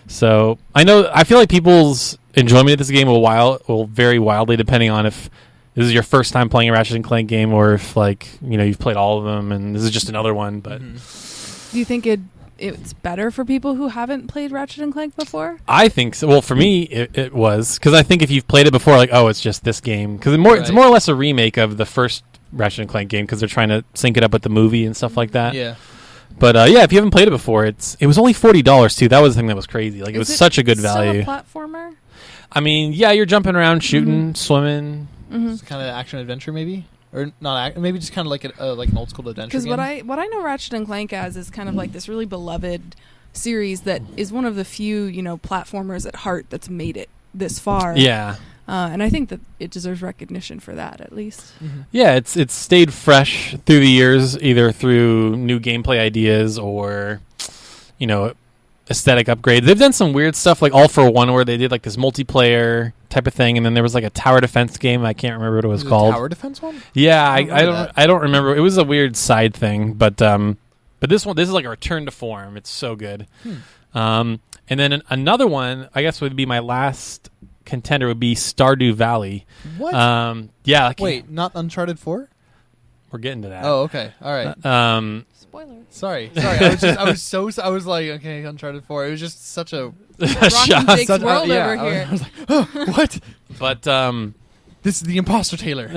So I feel like people's enjoyment of this game will vary wildly depending on if this is your first time playing a Ratchet and Clank game or if like you've played all of them and this is just another one. But do you think it's better for people who haven't played Ratchet and Clank before? I think so. Well, for me, it was because I think if you've played it before, like it's just this game because it's Right. more or less a remake of the first Ratchet and Clank game because they're trying to sync it up with the movie and stuff like that. Yeah. But if you haven't played it before, it was only $40 too. That was the thing that was crazy. Like it was such a good value. Still a platformer? I mean, yeah, you're jumping around, shooting, swimming. Mm-hmm. It's kind of action adventure, maybe, or not. Maybe just kind of like an old school adventure. Because game. what I know Ratchet and Clank as is kind of like this really beloved series that is one of the few platformers at heart that's made it this far. Yeah. And I think that it deserves recognition for that, at least. Yeah, it's stayed fresh through the years, either through new gameplay ideas or, aesthetic upgrades. They've done some weird stuff, like All for One, where they did like this multiplayer type of thing, and then there was like a tower defense game. I can't remember what it was called. Tower defense one? Yeah, I I don't remember. It was a weird side thing, but this is like a return to form. It's so good. And then another one, I guess, would be my last contender would be Stardew Valley. What? Yeah. Wait, not Uncharted 4? We're getting to that. Oh, okay. All right. Spoilers. Sorry. I was like, okay, Uncharted 4. It was just such a Rocking Jake's world yeah, over here. I was like, oh, what? But This is the imposter Taylor.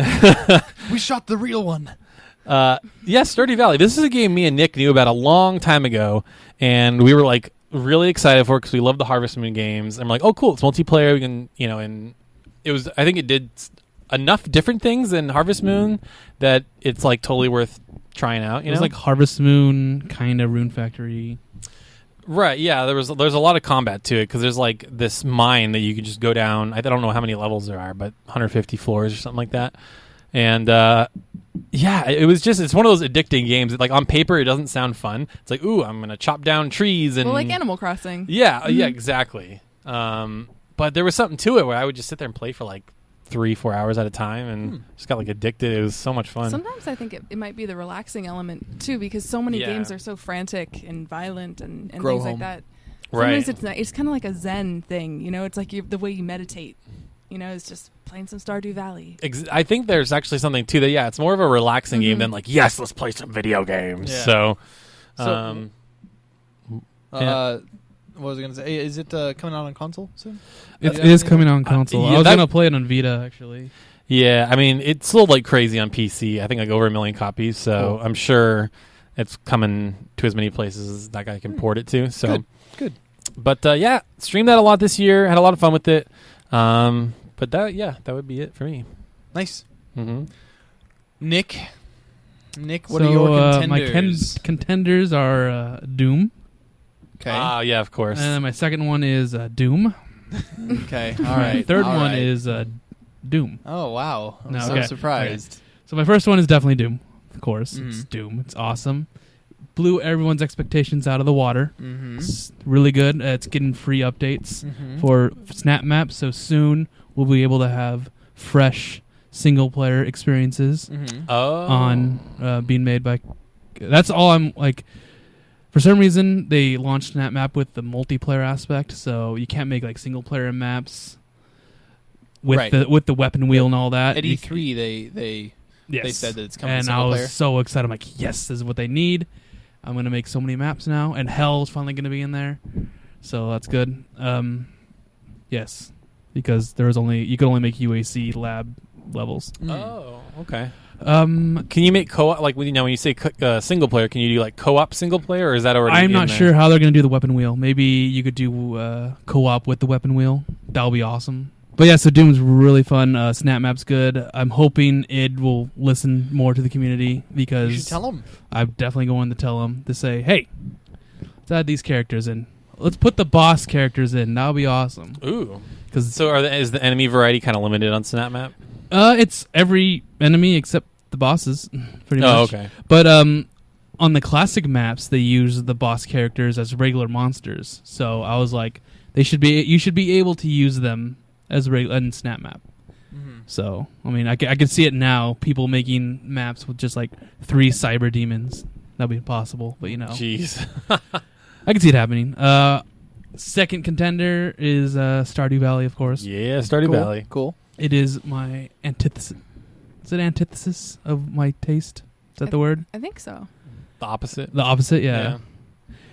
We shot the real one. yeah, Stardew Valley. This is a game me and Nick knew about a long time ago, and we were like really excited for it because we love the Harvest Moon games. And we're like, oh, cool, it's multiplayer. We can, and it was. I think it did enough different things than Harvest Moon that it's like totally worth trying out. It was like Harvest Moon, kind of Rune Factory. Right, yeah. There's a lot of combat to it because there's like this mine that you can just go down. I don't know how many levels there are, but 150 floors or something like that. And yeah, it's one of those addicting games that, like, on paper it doesn't sound fun. It's like, ooh, I'm gonna chop down trees and like Animal Crossing. Yeah, yeah, exactly. But there was something to it where I would just sit there and play for like 3-4 hours at a time and just got like addicted. It was so much fun. Sometimes I think it might be the relaxing element too, because so many games are so frantic and violent and things like that. Sometimes it's kind of like a Zen thing, it's like the way you meditate, it's just playing some Stardew Valley. I think there's actually something to that. Yeah, it's more of a relaxing game than like, yes, let's play some video games. Yeah. So what was I going to say? Is it coming out on console soon? It is coming out on console. yeah, I was going to play it on Vita, actually. Yeah, I mean, it's sold like crazy on PC. I think like over 1 million copies, so I'm sure it's coming to as many places as that guy can port it to. So Good. But yeah, streamed that a lot this year. Had a lot of fun with it. But that would be it for me. Nice. Mm-hmm. Nick, what are your contenders? My contenders are Doom. Okay. Yeah, of course. And then my second one is Doom. Okay. All right. My third All one right. is Doom. Oh, wow. I'm No, so okay. surprised. So my first one is definitely Doom. Of course, Mhm. it's Doom. It's awesome. Blew everyone's expectations out of the water. Mm-hmm. It's really good. It's getting free updates Mm-hmm. for Snap Maps, so soon we'll be able to have fresh single-player experiences Mm-hmm. on being made by... That's all I'm, like... For some reason, they launched Snap Map with the multiplayer aspect, so you can't make like single-player maps with the weapon wheel and all that. At E3, they said that it's coming and single I player. was so excited. I'm like, yes, this is what they need. I'm going to make so many maps now, and Hell's finally going to be in there, so that's good. Yes, because you could only make UAC lab levels. Oh, okay. Um, Can you make co-op, like when you say single player, can you do like co-op single player, or is that already I'm in not there? sure how they're going to do the weapon wheel. Maybe you could do co-op with the weapon wheel. That'll be awesome. But yeah, so Doom's really fun. Snap Map's good. I'm hoping id will listen more to the community because You should tell them. I'm definitely going to tell them to say, hey, let's add these characters in. Let's put the boss characters in. That'll be awesome. Ooh. 'Cause So is the enemy variety kind of limited on Snap Map? it's every enemy except the bosses, pretty much. Oh, okay. But on the classic maps, they use the boss characters as regular monsters. So I was like, you should be able to use them as regular in Snap Map. Mm-hmm. So I mean, I can see it now. People making maps with just like 3 cyber demons. That'd be impossible, but Jeez. I can see it happening. Second contender is Stardew Valley, of course. Yeah, Stardew Valley. Cool. It is my antithesis. Is it antithesis of my taste? Is that the word? I think so. The opposite. The opposite, yeah.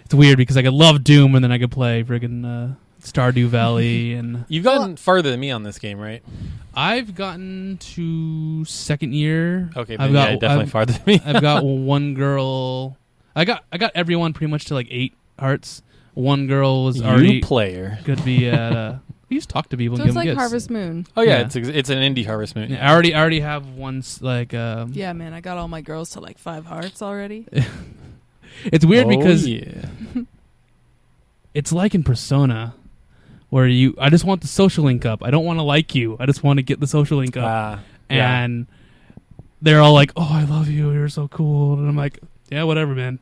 It's weird because I could love Doom and then I could play friggin' Stardew Valley and You've gotten farther than me on this game, right? I've gotten to second year. Okay, then definitely farther than me. I've got one girl. I got everyone pretty much to like 8 hearts. One girl was already player. could be at. You just talk to people So and it's give them like gifts. Harvest Moon. Oh yeah, Yeah. it's an indie Harvest Moon. Yeah, I already have one like. Yeah, man, I got all my girls to like 5 hearts already. It's weird because yeah. it's like in Persona, where I just want the social link up. I don't want to like you. I just want to get the social link up. And they're all like, "Oh, I love you. You're so cool." And I'm like, "Yeah, whatever, man."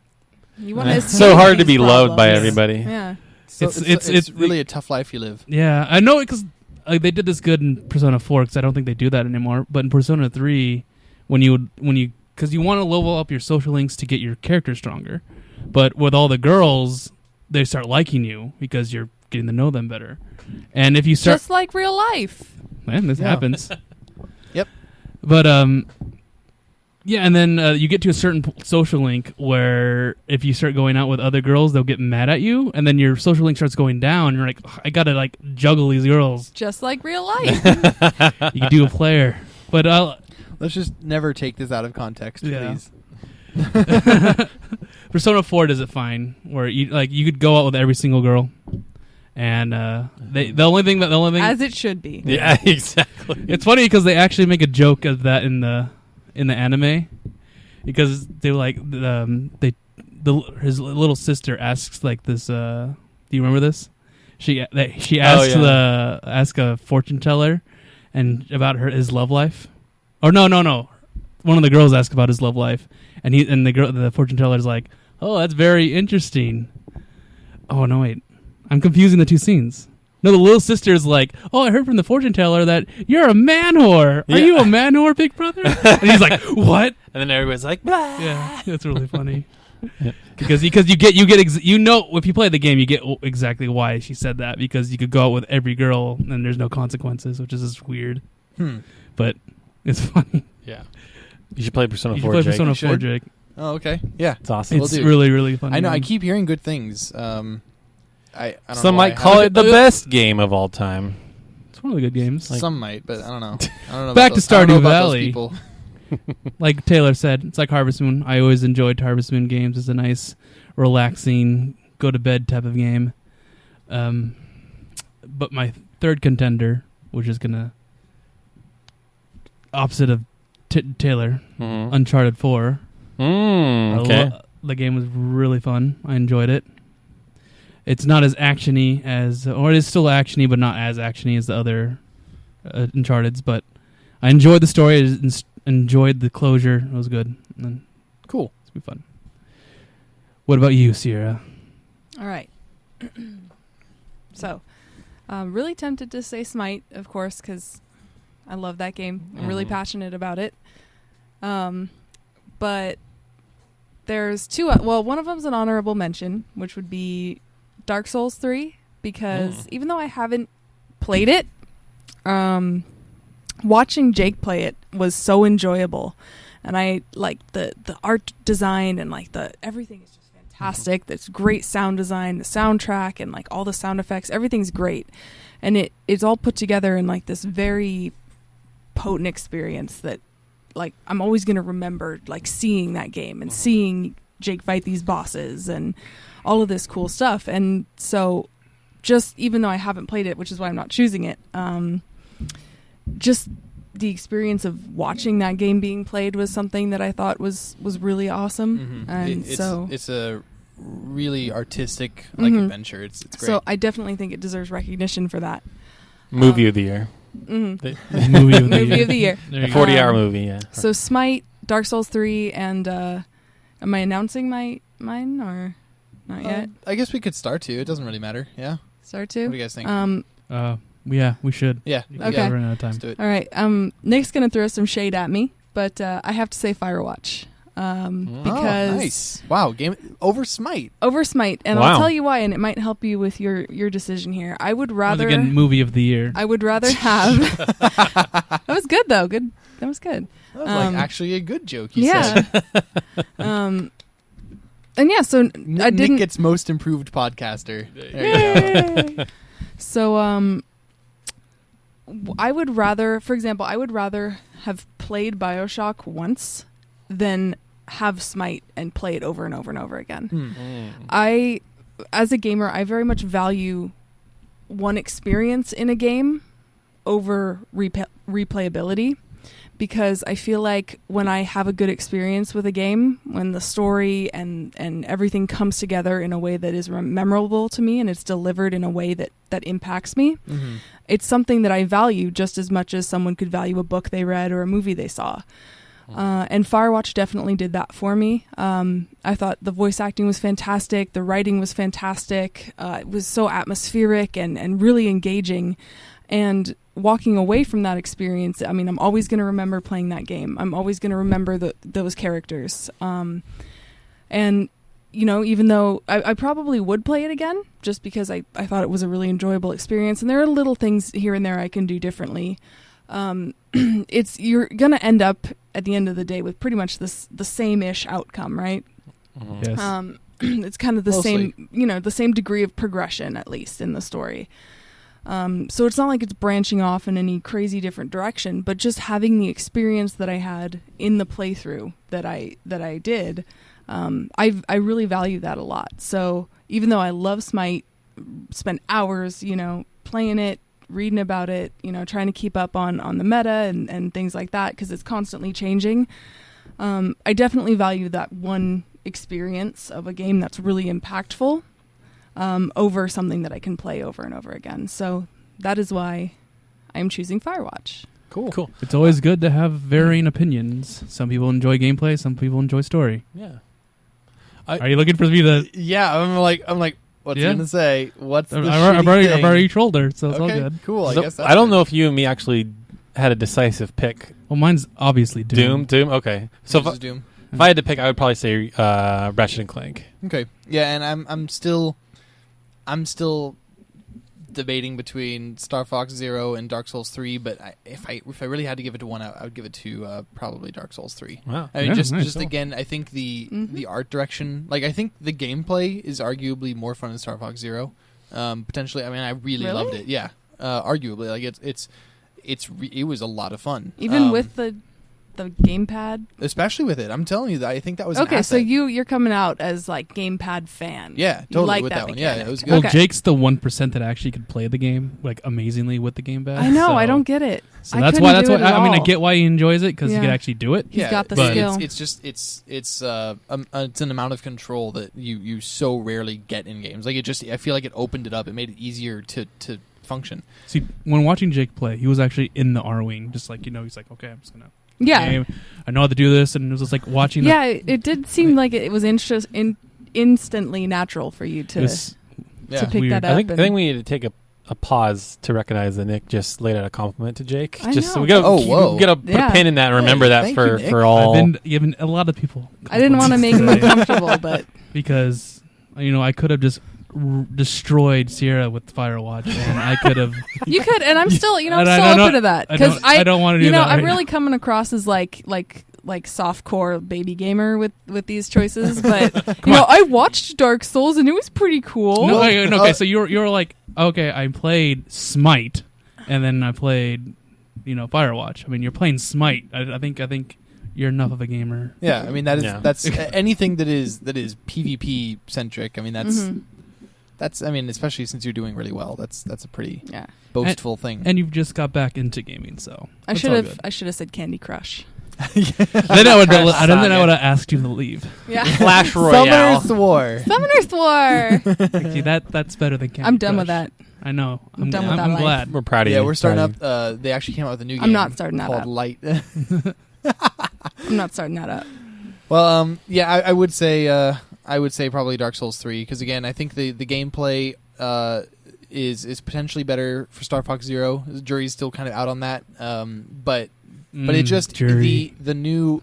You want to It's so hard to be loved by everybody. Yeah. So it's really a tough life you live. Yeah, I know it because they did this good in Persona 4 because I don't think they do that anymore. But in Persona 3, because you want to level up your social links to get your character stronger, but with all the girls, they start liking you because you're getting to know them better. And if you start just like real life, man, this happens. Yep. But yeah, and then you get to a certain social link where if you start going out with other girls, they'll get mad at you, and then your social link starts going down. And you're like, I gotta like juggle these girls. just like real life. You can do a player, but Let's just never take this out of context, Yeah. please. Persona 4 does it fine, where you could go out with every single girl, and the only thing As it should be. Yeah, exactly. it's funny because they actually make a joke of that in the anime, because they like his little sister asks like this. Do you remember this? She asked ask a fortune teller and about his love life. Or no. One of the girls asked about his love life, and the fortune teller's like, "Oh, that's very interesting." Oh no, wait, I'm confusing the two scenes. No, the little sister's like, "Oh, I heard from the fortune teller that you're a man whore. Are you a man whore, big brother?" And he's like, "What?" And then everybody's like, "Blah." Yeah, that's really funny. Because you get if you play the game, you get exactly why she said that, because you could go out with every girl and there's no consequences, which is just weird. But it's funny. Yeah. You should play Persona 4, You should play Jake. Persona 4, Jake. Oh, okay. Yeah. It's awesome. It's really, really funny. I know. I man. keep hearing good things. I don't Some know might why. call it the best game of all time. It's one of the good games. Some might, but I don't know. I don't know Back about to I don't know Stardew about those Valley. people. Like Taylor said, it's like Harvest Moon. I always enjoyed Harvest Moon games. It's a nice, relaxing, go to bed type of game. But my third contender, which is opposite of Taylor, Uncharted 4. Okay. The game was really fun. I enjoyed it. It's not as actiony or it is still actiony, but not as actiony as the other Uncharted's. But I enjoyed the story. I enjoyed the closure. It was good. And then Cool. it's been fun. What about you, Sierra? All right. So, really tempted to say Smite, of course, because I love that game. I'm really passionate about it. But there's two. One of them's an honorable mention, which would be Dark Souls 3, because even though I haven't played it, watching Jake play it was so enjoyable, and I like the art design and like everything is just fantastic. That's great sound design, the soundtrack, and like all the sound effects. Everything's great, and it's all put together in like this very potent experience that like I'm always going to remember, like seeing that game and seeing Jake fight these bosses and all of this cool stuff. And so just even though I haven't played it, which is why I'm not choosing it, just the experience of watching that game being played was something that I thought was really awesome. And it's a really artistic adventure. It's great. So I definitely think it deserves recognition for that. Movie of the year. Movie of Movie of the year. There you A go. 40-hour movie, yeah. So Smite, Dark Souls 3, and am I announcing mine or not yet? I guess we could start to. It doesn't really matter. Yeah. Start to? What do you guys think? Yeah, we should. Yeah. Okay. We're running out of time. Let's do it. All right. Nick's gonna throw some shade at me, but I have to say Firewatch because nice. Wow. Game over Smite. over Smite, and Wow. I'll tell you why, and it might help you with your decision here. I would Once rather again, movie of the year. I would rather have. That was good though. Good. That was good. That was like actually a good joke. You Yeah. said. And yeah, so I Nick didn't. gets most improved podcaster. There you go. Yay! So I would rather, for example, have played BioShock once than have Smite and play it over and over and over again. I, as a gamer, I very much value one experience in a game over replayability. because I feel like when I have a good experience with a game, when the story and everything comes together in a way that is memorable to me and it's delivered in a way that impacts me, it's something that I value just as much as someone could value a book they read or a movie they saw. And Firewatch definitely did that for me. I thought the voice acting was fantastic. The writing was fantastic. It was so atmospheric and really engaging. And walking away from that experience, I mean, I'm always going to remember playing that game. I'm always going to remember those characters. And, you know, even though I probably would play it again, just because I thought it was a really enjoyable experience. And there are little things here and there I can do differently. You're going to end up at the end of the day with pretty much the same-ish outcome, right? Yes. It's kind of the Mostly. same, you know, the same degree of progression, at least in the story. So it's not like it's branching off in any crazy different direction, but just having the experience that I had in the playthrough that I did, I really value that a lot. So even though I love Smite, spent hours, you know, playing it, reading about it, you know, trying to keep up on the meta and things like that, because it's constantly changing. I definitely value that one experience of a game that's really impactful over something that I can play over and over again. So that is why I'm choosing Firewatch. Cool. It's always good to have varying opinions. Some people enjoy gameplay, some people enjoy story. Yeah. Are you looking for me to... Yeah, I'm like, what's he Yeah. gonna say? What's the I've shitty already thing? trolled her, so it's all Okay, good. cool. I So, guess that's I don't good. know if you and me actually had a decisive pick. Well, mine's obviously Doom. Doom? Okay. So Yours is Doom. if I had to pick, I would probably say Ratchet and Clank. Okay. Yeah, and I'm still debating between Star Fox Zero and Dark Souls 3, but if I really had to give it to one, I would give it to probably Dark Souls 3. Wow. I mean, Yeah, just nice. again, I think the art direction, like I think the gameplay is arguably more fun than Star Fox Zero. Potentially, I mean, I really loved it. Yeah, arguably, like it was a lot of fun, Even with the gamepad. especially with it. I'm telling you that I think that was an Okay, so asset. you're coming out as like gamepad fan. Yeah, You totally like with that one. Yeah, mechanic. it was good. Well, Okay. Jake's the 1% that actually could play the game like amazingly with the gamepad. I know. so, I don't get it. So I that's couldn't why. do it at I mean, I all. get why he enjoys it because he Yeah. can actually do it. He's got the but- skill. It's an amount of control that you so rarely get in games. Like I feel like it opened it up. It made it easier to function. See, when watching Jake play, he was actually in the R wing, just like he's like, okay, I'm just gonna. Yeah. game. I know how to do this, and it was just like watching. Yeah, it did seem like it was instantly natural for you It to was, pick weird. that up. I think and- we need to take a pause to recognize that Nick just laid out a compliment to Jake. I Just so know. we gotta, Oh, whoa. we gotta put Yeah. a pin in that and remember Hey, that thank you, for Nick. for all. I've been given a lot of people. I didn't want to make him compliments today uncomfortable, but because I could have just destroyed Sierra with Firewatch, and I could have. you could, and I'm still, I'm And I still don't open know- to that I because don't- I don't wanna do that I'm right really coming across as like softcore baby gamer with these choices, but I watched Dark Souls and it was pretty cool. No, okay, so you're like, okay, I played Smite, and then I played, Firewatch. I mean, you're playing Smite. I think you're enough of a gamer. Yeah, I mean that's Yeah. anything that is PvP centric. I mean that's I mean, especially since you're doing really well. That's a pretty Yeah, boastful thing. And you've just got back into gaming, so I that's should all have good. I should have said Candy Crush. Then I would have asked you to leave. Yeah, Clash Royale. Summoners War. Summoner's War. See, that's better than Candy I'm done with Crush. that. I know. I'm done with that I'm life. glad. We're proud of you. Yeah, we're starting Proud of up. They actually came out with a new game. I'm not starting that called up. Light. I'm not starting that up. Well, yeah, I would say probably Dark Souls 3 because again, I think the gameplay is potentially better for Star Fox Zero. The jury's still kind of out on that, but it just jury. the new.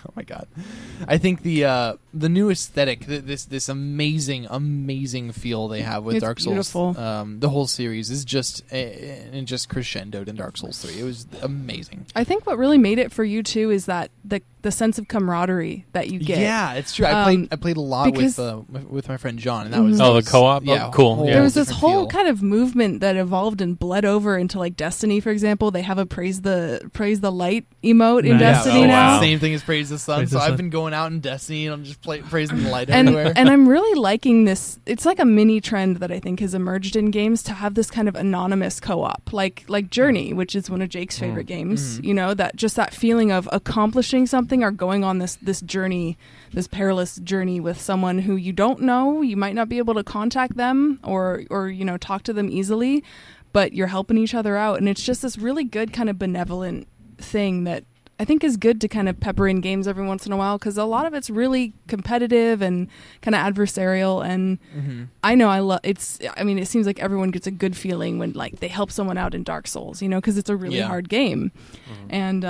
Oh my god! I think the new aesthetic, this amazing feel they have with It's Dark Souls, beautiful. the whole series is just crescendoed in Dark Souls 3. It was amazing. I think what really made it for you too is that the sense of camaraderie that you get. Yeah, it's true. I played a lot with my friend John, and that was Oh, the co-op? Yeah, Oh, cool. whole Yeah. There was this different whole feel. kind of movement that evolved and bled over into Destiny, for example. They have a praise the light emote in Nice. Destiny Oh, now. wow. Same thing as praise the sun. Praise So the I've sun. been going out in Destiny and I'm just praising the light and everywhere. and I'm really liking this. It's like a mini trend that I think has emerged in games to have this kind of anonymous co-op, like Journey, which is one of Jake's favorite games. Mhm. You know, that just that feeling of accomplishing something or going on this journey, this perilous journey with someone who you don't know. You might not be able to contact them or you know, talk to them easily, but you're helping each other out, and it's just this really good kind of benevolent thing that I think is good to kind of pepper in games every once in a while, because a lot of it's really competitive and kind of adversarial, and I know I love it's. I mean, it seems like everyone gets a good feeling when like they help someone out in Dark Souls, you know, because it's a really hard game, and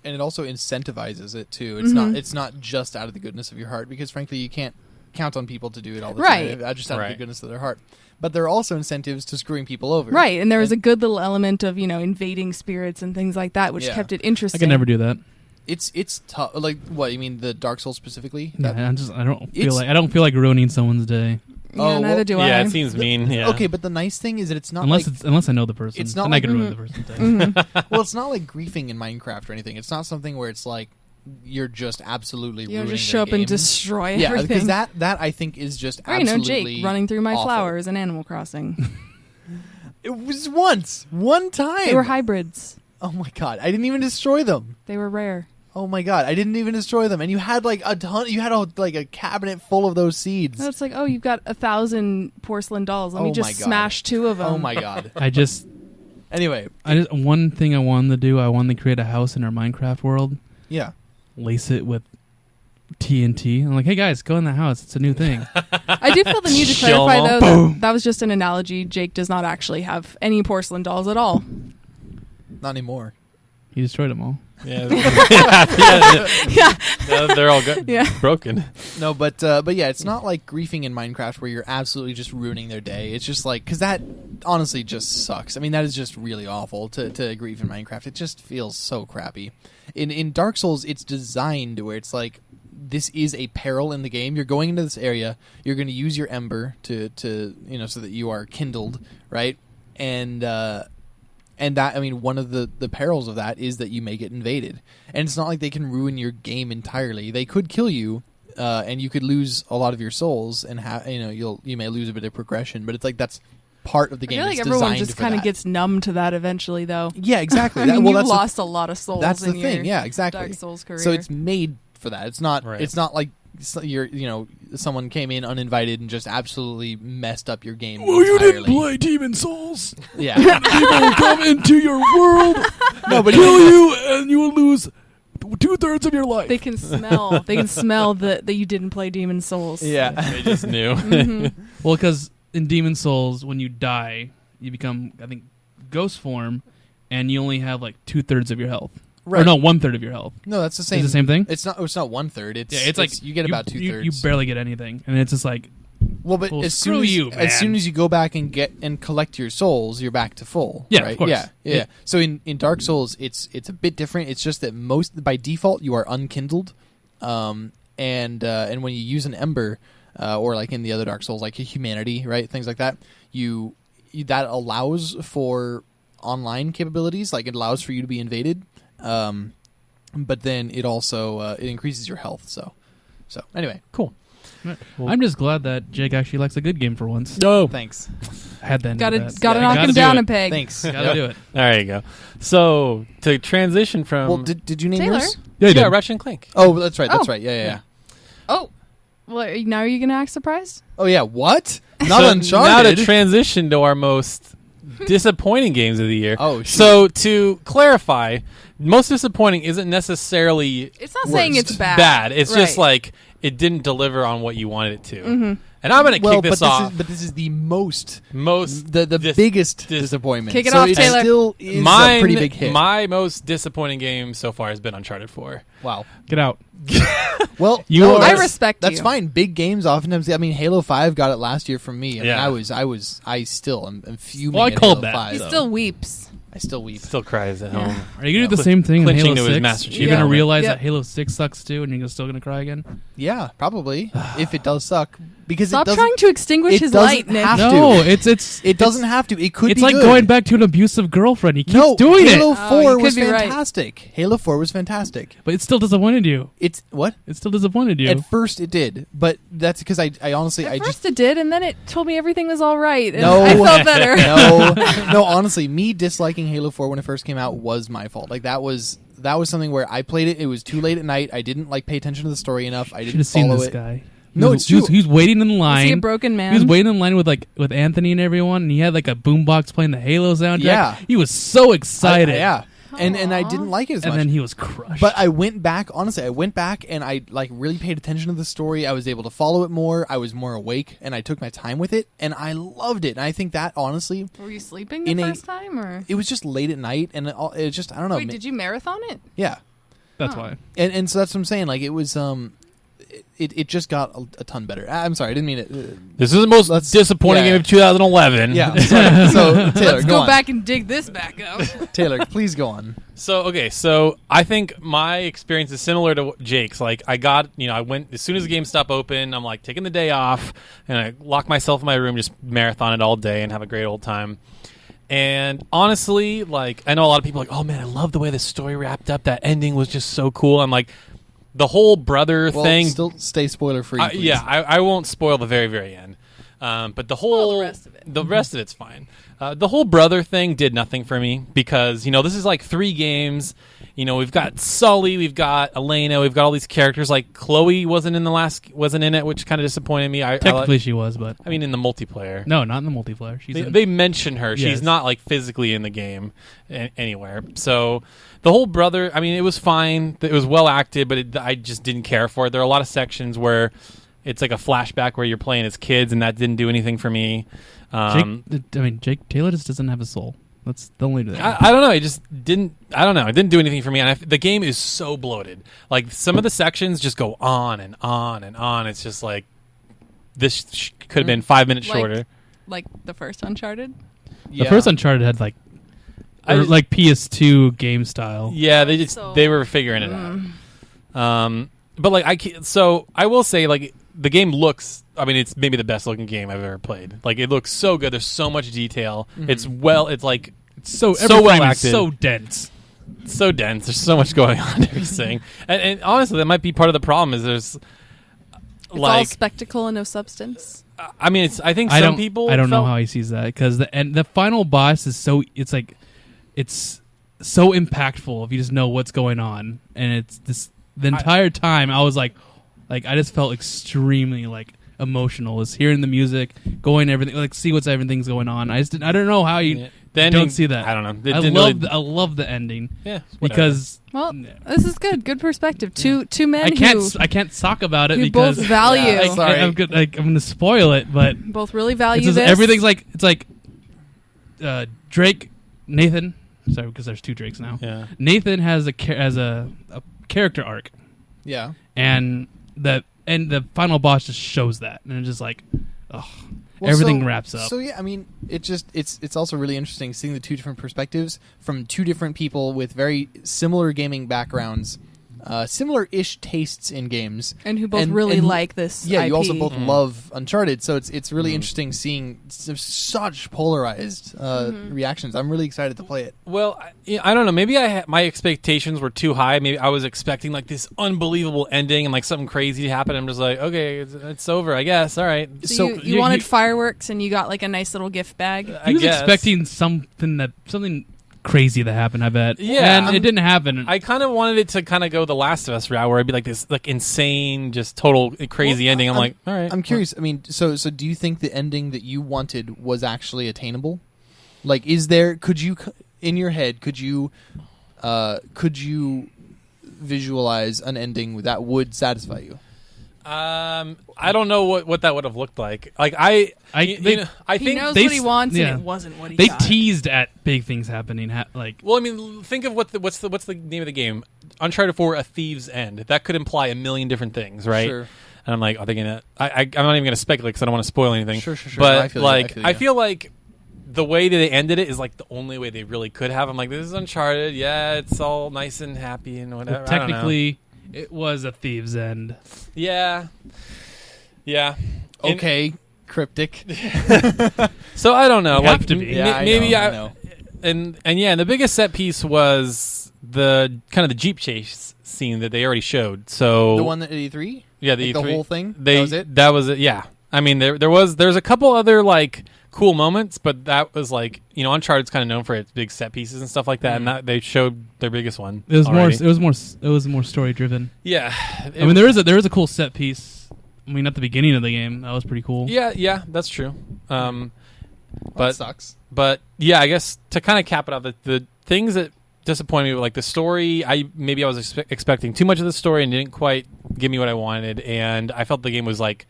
it also incentivizes it too. It's not just out of the goodness of your heart, because frankly you can't count on people to do it all the Right. time. Just out of the goodness of their heart. But there are also incentives to screwing people over. right, and there was a good little element of, you know, invading spirits and things like that, which Yeah. kept it I interesting. can never do that. It's tough. Like what you mean, the Dark Souls specifically? No, I don't feel like ruining someone's day Yeah, Oh, neither well, do I. Yeah, it seems mean. Yeah. Okay, but the nice thing is that it's not unless I know the person. it's not then like- I can ruin the person's day. well, it's not like griefing in Minecraft or anything. It's not something where it's like you're just absolutely You know, ruining just their show up and game. destroy Yeah, everything. because that I think is just Or, you know, absolutely Jake running through my awful. flowers in Animal Crossing. It was one time. They were hybrids. Oh my god, I didn't even destroy them. They were rare. Oh my god, I didn't even destroy them. And you had like a ton. You had a cabinet full of those seeds. And it's like, oh, you've got 1,000 porcelain dolls. Let me Oh just my God. smash 2 of them. Oh my god. Anyway, Anyway, one thing I wanted to do. I wanted to create a house in our Minecraft world. yeah. Lace it with TNT. I'm like, hey guys, go in the house. It's a new thing. I do feel the need to Kill clarify, them though, all. that was just an analogy. Jake does not actually have any porcelain dolls at all. Not anymore. He destroyed them all. Yeah. yeah. Yeah. No, they're all good. Yeah. Broken. No, but yeah, it's not like griefing in Minecraft where you're absolutely just ruining their day. It's just like, because that honestly just sucks. I mean, that is just really awful to grief in Minecraft. It just feels so crappy. In Dark Souls, it's designed to where it's like, this is a peril in the game. You're going into this area. You're going to use your ember to you know, so that you are kindled, right? And that, I mean, one of the perils of that is that you may get invaded. And it's not like they can ruin your game entirely. They could kill you, and you could lose a lot of your souls, and you may lose a bit of progression. But it's like that's part of the I game. feel like It's everyone designed just for kind of that. gets numb to that eventually, though. Yeah, exactly. I mean, Well, you that's the- lost a lot of souls. That's the in your thing. Yeah, exactly. Dark Souls career. So it's made for that. It's not. Right. It's not like someone came in uninvited and just absolutely messed up your game. entirely. Demon Souls. Yeah. People come into your world, No, but kill you, and you will lose 2/3 of your life. They can smell. They can smell that you didn't play Demon Souls. Yeah. They just knew. Mhm. Well, because in Demon Souls, when you die, you become, I think, ghost form, and you only have like 2/3 of your health. Right. Or no, 1/3 of your health. No, that's the same. It's the same thing? It's not 1/3. It's like you get about 2/3. You barely get anything, and it's just like, Well, but Well, as screw soon as you, as soon man. as you go back and get and collect your souls, you're back to full. Yeah, right? of course. Yeah. Yeah. So in Dark Souls, it's a bit different. It's just that by default you are unkindled, and when you use an ember, or like in the other Dark Souls, like Humanity, right, things like that, you that allows for online capabilities. Like it allows for you to be invaded, but then it also it increases your health. So anyway, cool. I'm just glad that Jake actually likes a good game for once. No. Thanks. I had that. Gotta that. knock Gotta him do down it. a peg. Thanks. Gotta do it. There you go. So to transition from Well, did you name Taylor? yours? yeah, Ratchet and Clank. Oh, that's right. That's Oh. right. Yeah. Oh, well, now are you gonna act surprised? Oh yeah. What? Not So Uncharted. Now to transition to our most disappointing games of the year. Oh, shoot. So to clarify, most disappointing isn't necessarily It's not saying Worst. it's bad. bad. It's just Right. like it didn't deliver on what you wanted it to. Mhm. And I'm going to kick this off. But this is the most The biggest disappointment. Kick it so off, it Taylor. Still is a pretty big hit. My most disappointing game so far has been Uncharted 4. Wow. Get out. Well, You no, are- I that's- respect That's you. fine. Big games oftentimes. I mean, Halo 5 got it last year from me. I Yeah. mean, I still am fuming. Well, I at called Halo that, 5. He So. still weeps. I still weep. Still cries at Yeah. home. Are you gonna do the Cl- same thing in clinching Halo to his 6? Master You're Chief gonna helmet. realize Yep. that Halo 6 sucks too, and you're still gonna cry again. Yeah, probably. If it does suck, because Stop it doesn't, trying to extinguish it his doesn't light, Nick. have No, to. It doesn't have to. It could It's be like good. going back to an abusive girlfriend. He keeps No, doing Halo it, 4 you could was be right. fantastic. Halo 4 was fantastic. but it still disappointed you. It's what? It still disappointed you. At first it did, but that's because I honestly At I first just it did, and then it told me everything was all right. And No. I felt better. no, honestly, me disliking Halo 4 when it first came out was my fault. Like that was something where I played it. It was too late at night. I didn't like pay attention to the story enough. I Should didn't have seen follow this it. guy. No, it's true. He was waiting in line. Was he a broken man? He was waiting in line with Anthony and everyone, and he had like a boombox playing the Halo soundtrack. Yeah. He was so excited. Yeah, and I Aw. didn't like it as And much. then he was crushed. But I went back. Honestly, I went back and I like really paid attention to the story. I was able to follow it more. I was more awake, and I took my time with it, and I loved it. And I think that honestly, Were you sleeping the in a- first time, or it was just late at night, and it just I don't know. wait? Did you marathon it? Yeah, That's Oh. why. and so that's what I'm saying. Like it was it just got a ton better. I'm sorry, I didn't mean it. This is the most Let's- disappointing yeah. game of 2011. Yeah, sorry. So Taylor, Let's go go on. back and dig this back up. Taylor, please go on. So I think my experience is similar to Jake's. Like I went as soon as the GameStop opened. I'm like taking the day off, and I lock myself in my room, just marathon it all day, and have a great old time. And honestly, like I know a lot of people are like, oh man, I love the way the story wrapped up. That ending was just so cool. I'm like, the whole brother Well, thing. still stay spoiler free. Yeah, I won't spoil the very, very end. But the whole, the rest of it. the rest of it's fine. The whole brother thing did nothing for me because this is like 3 games. We've got Sully, we've got Elena, we've got all these characters. Like Chloe wasn't in it, which kind of disappointed me. Technically, she was, but I mean, in the multiplayer. no, not in the multiplayer. She's in. They mention her. Yes. She's not like physically in the game anywhere. So the whole brother, I mean, it was fine. It was well acted, but I just didn't care for it. There are a lot of sections where it's like a flashback where you're playing as kids, and that didn't do anything for me. Jake Taylor just doesn't have a soul. That's the only thing. I don't know. It just didn't. I don't know. It didn't do anything for me. And the game is so bloated. Like some of the sections just go on and on and on. It's just like this could have been 5 minutes Like- shorter. Like the first Uncharted. The first Uncharted had like PS2 game style. Yeah, So- they were figuring it out. But like I will say like the game looks. I mean, it's maybe the best looking game I've ever played. Like it looks so good. There's so much detail. It's like So So every well frame is acted. so dense. so dense. There's so much going on. Everything, and honestly, that might be part of the problem. Is there's It's all like spectacle and no substance. I mean, I think I some don't. people. I don't know felt- how he sees that because the final boss is so. It's like it's so impactful if you just know what's going on, and it's this the entire time I was like I just felt extremely like emotional. Is hearing the music, going everything like see what's everything's going on. I don't know how you Yeah. The ending- don't see that. I don't know. It I didn't love really- I love the ending Yeah, whatever. because Well, this is good. Good perspective. Two men I who can't talk about it who because both value Yeah, sorry. I'm good. Like I'm going to spoil it, but both really it's value just, this. everything's like it's like Drake, Nathan. Sorry, because there's 2 Drakes now. Yeah. Nathan has a character arc, Yeah. and the final boss just shows that, and it's just like, oh, Well, everything so- wraps up. So yeah, I mean, it's also really interesting seeing the 2 different perspectives from 2 different people with very similar gaming backgrounds, similar-ish tastes in games. and who both and- really and- like this. Yeah, you IP. also both love Uncharted, so it's really interesting seeing such polarized reactions. I'm really excited to play it. Well, I don't know. Maybe my expectations were too high. Maybe I was expecting like this unbelievable ending and like something crazy to happen. I'm just like, okay, it's over, I guess. All right. So, So you wanted fireworks, and you got like a nice little gift bag. He was guess. expecting something crazy to happen. I bet. Yeah, and it didn't happen. I kind of wanted it to kind of go the Last of Us route, where it'd be like this, like insane, just total crazy ending. I'm like, all right. I'm curious. I mean, so do you think the ending that you wanted was actually attainable? Like, could you in your head could you visualize an ending that would satisfy you? I don't know what that would have looked like. Like I He think knows they what he s- wants, yeah. and it wasn't what he they got. teased at big things happening. Well, I mean, think of what's the name of the game? Uncharted 4: A Thief's End. That could imply a million different things, right? Sure. And I'm like, are they gonna? I'm not even gonna speculate because I don't want to spoil anything. Sure. No, But I feel you, like, I feel you. feel like the way that they ended it is like the only way they really could have. I'm like, this is Uncharted. Yeah, it's all nice and happy and whatever. I don't know. technically, it was a thieves' end. Yeah. Yeah. And- Okay, cryptic. So I don't know. You like have to be. Yeah, I maybe know, I know. and the biggest set piece was the kind of the Jeep chase scene that they already showed. So The one at E3? yeah, Like the the E3 whole thing? They, That was it? That was it. Yeah. I mean, there's a couple other like cool moments, but that was like, you know, Uncharted's kind of known for its big set pieces and stuff like that, and that they showed their biggest one. It was already. It was more story driven. Yeah. I mean, there is a cool set piece. I mean, at the beginning of the game, that was pretty cool. Yeah, that's true. That But sucks. But yeah, I guess to kind of cap it off, the things that disappointed me were like the story. I was expecting too much of the story and didn't quite give me what I wanted, and I felt the game was like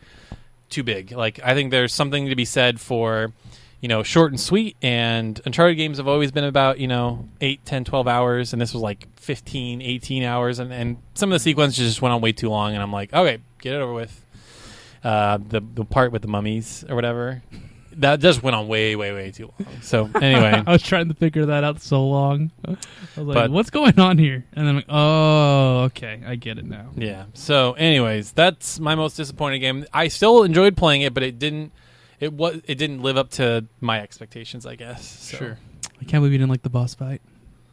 too big. Like I think there's something to be said for, you know, short and sweet, and Uncharted games have always been about, you know, 8, 10, 12 hours, and this was like 15, 18 hours, and some of the sequences just went on way too long, and I'm like, okay, get it over with. The part with the mummies or whatever, that just went on way too long. So anyway, I was trying to figure that out so long. I was like, But- what's going on here? And then I'm like, oh, okay, I get it now. yeah. So anyways, that's my most disappointing game. I still enjoyed playing it, but it didn't live up to my expectations, I guess. So. Sure. I can't believe you didn't like the boss fight.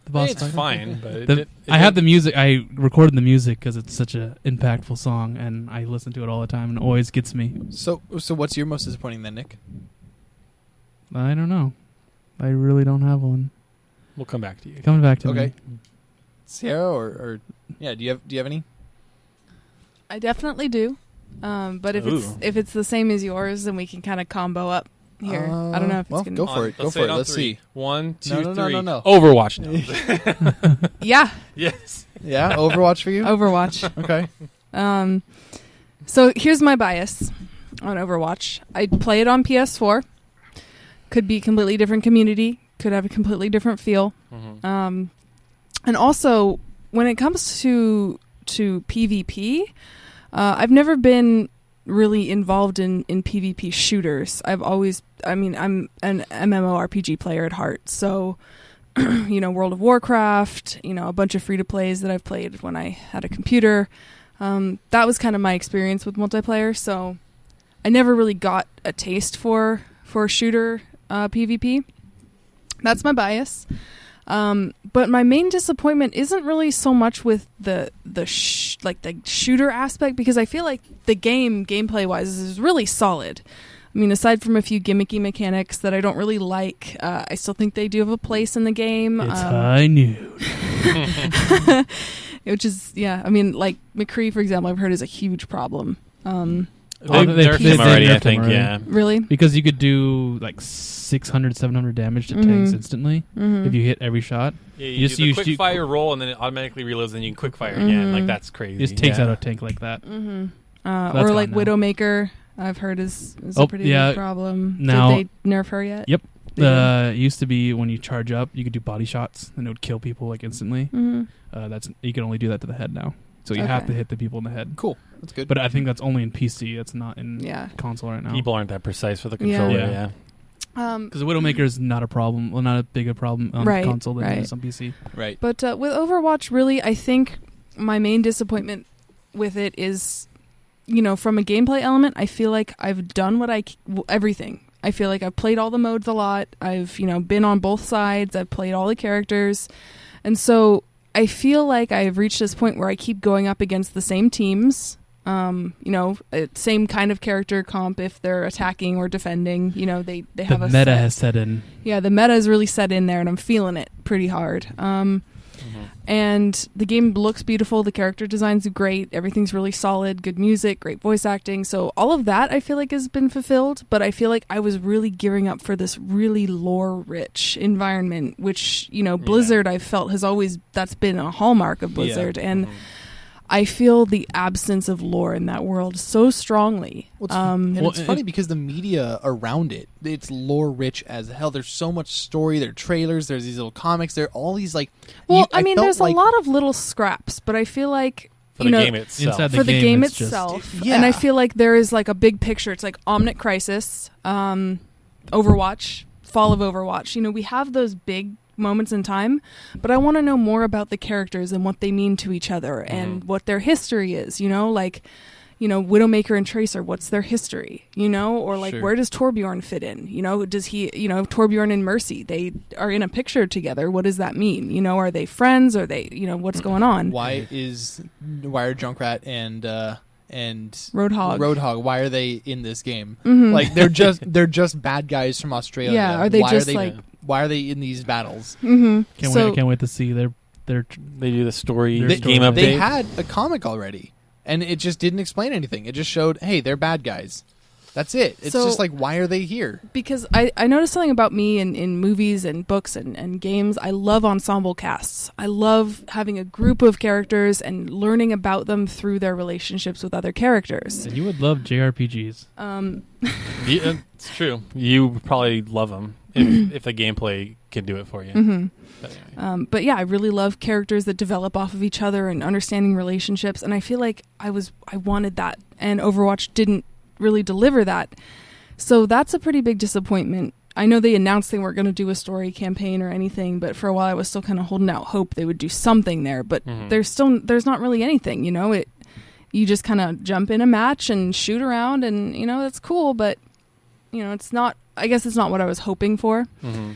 The boss It's fight. fine, but I have the music. I recorded the music because it's such a impactful song, and I listen to it all the time, and it always gets me. So what's your most disappointing then, Nick? I don't know. I really don't have one. We'll come back to you. Coming back to Okay. me. Sarah or yeah, do you have any? I definitely do. But if it's the same as yours, then we can kind of combo up here. I don't know if well, it's go gonna. for it. Go for it. Let's see. 1, 2, No, no, no, 3. no, no. Overwatch. No. Yeah, Yes. Yeah, Overwatch for you? Overwatch. Okay. So here's my bias on Overwatch. I play it on PS4. Could be a completely different community. Could have a completely different feel. Mm-hmm. And also, when it comes to PvP, I've never been really involved in PvP shooters. I'm an MMORPG player at heart. So, you know, World of Warcraft, you know, a bunch of free-to-plays that I've played when I had a computer. That was kind of my experience with multiplayer. So I never really got a taste for shooter PvP. That's my bias. But my main disappointment isn't really so much with the shooter aspect, because I feel like the gameplay wise is really solid. I mean, aside from a few gimmicky mechanics that I don't really like, I still think they do have a place in the game. It's high noon. Which is, yeah, I mean, like McCree, for example, I've heard is a huge problem. They they nerfed him nerfed already, him I think. already. Yeah. Really? Because you could do like 600, 700 damage to tanks instantly if you hit every shot. Yeah, You you just do the use- quick you- fire roll, and then it automatically reloads, and you can quick fire again. Like that's crazy. It just takes Yeah. out a tank like that. Or gone like now. Widowmaker, I've heard is Oh, a pretty yeah. big problem. Now- Did they nerf her yet? Yep. They did? It used to be when you charge up, you could do body shots, and it would kill people like instantly. That's you can only do that to the head now. So you have Okay. to hit the people in the head. Cool. That's good. But I think that's only in PC. It's not in Yeah. console right now. People aren't that precise with the Yeah. controller. Yeah. Yeah. Because the Widowmaker is not a problem. Well, not a big a problem on Right, console than it right. is on PC. right. But with Overwatch, really, I think my main disappointment with it is, you know, from a gameplay element, I feel like I've done everything. I feel like I've played all the modes a lot. I've, you know, been on both sides. I've played all the characters. And so I feel like I've reached this point where I keep going up against the same teams. You know, same kind of character comp if they're attacking or defending. You know, they have The a meta set. has set in. Yeah, the meta is really set in there, and I'm feeling it pretty hard. And the game looks beautiful. The character designs are great. Everything's really solid. Good music, great voice acting. So all of that I feel like has been fulfilled. But I feel like I was really gearing up for this really lore-rich environment, which, you know, Blizzard I felt that's been a hallmark of Blizzard. And I feel the absence of lore in that world so strongly. Well, Well, it's funny because the media around it's lore rich as hell. There's so much story. There are trailers. There's these little comics. There are all these like. Well, I mean, felt there's like- a lot of little scraps, but I feel like For you the know, game itself. Inside for the game it's just- itself. Yeah. And I feel like there is like a big picture. It's like Omnic Crisis, Overwatch, Fall of Overwatch. You know, we have those big moments in time, but I want to know more about the characters and what they mean to each other and what their history is. You know, like, Widowmaker and Tracer, what's their history, or like Sure. where does Torbjorn fit in? Does he, Torbjorn and Mercy, they are in a picture together. What does that mean? Are they friends? Are they, what's going on? Why are Junkrat and Roadhog, why are they in this game? Mhm. Like they're just bad guys from Australia. Yeah, are they why just are they, like- why are they in these battles? mm-hmm. Can't wait to see their They do the story Their game story. update. They had a comic already, and it just didn't explain anything. It just showed, hey, they're bad guys. That's it. It's So- just like, why are they here? Because I noticed something about me in movies and books and games. I love ensemble casts. I love having a group of characters and learning about them through their relationships with other characters. And you would love JRPGs. Yeah, it's true. You would probably love them if the gameplay can do it for you. Mhm. But anyway. But yeah, I really love characters that develop off of each other and understanding relationships. And I feel like I wanted that, and Overwatch didn't really deliver that. So that's a pretty big disappointment. I know they announced they weren't going to do a story campaign or anything, but for a while I was still kind of holding out hope they would do something there. But there's not really anything. You just kind of jump in a match and shoot around, and that's cool. But it's not. I guess it's not what I was hoping for. Mhm.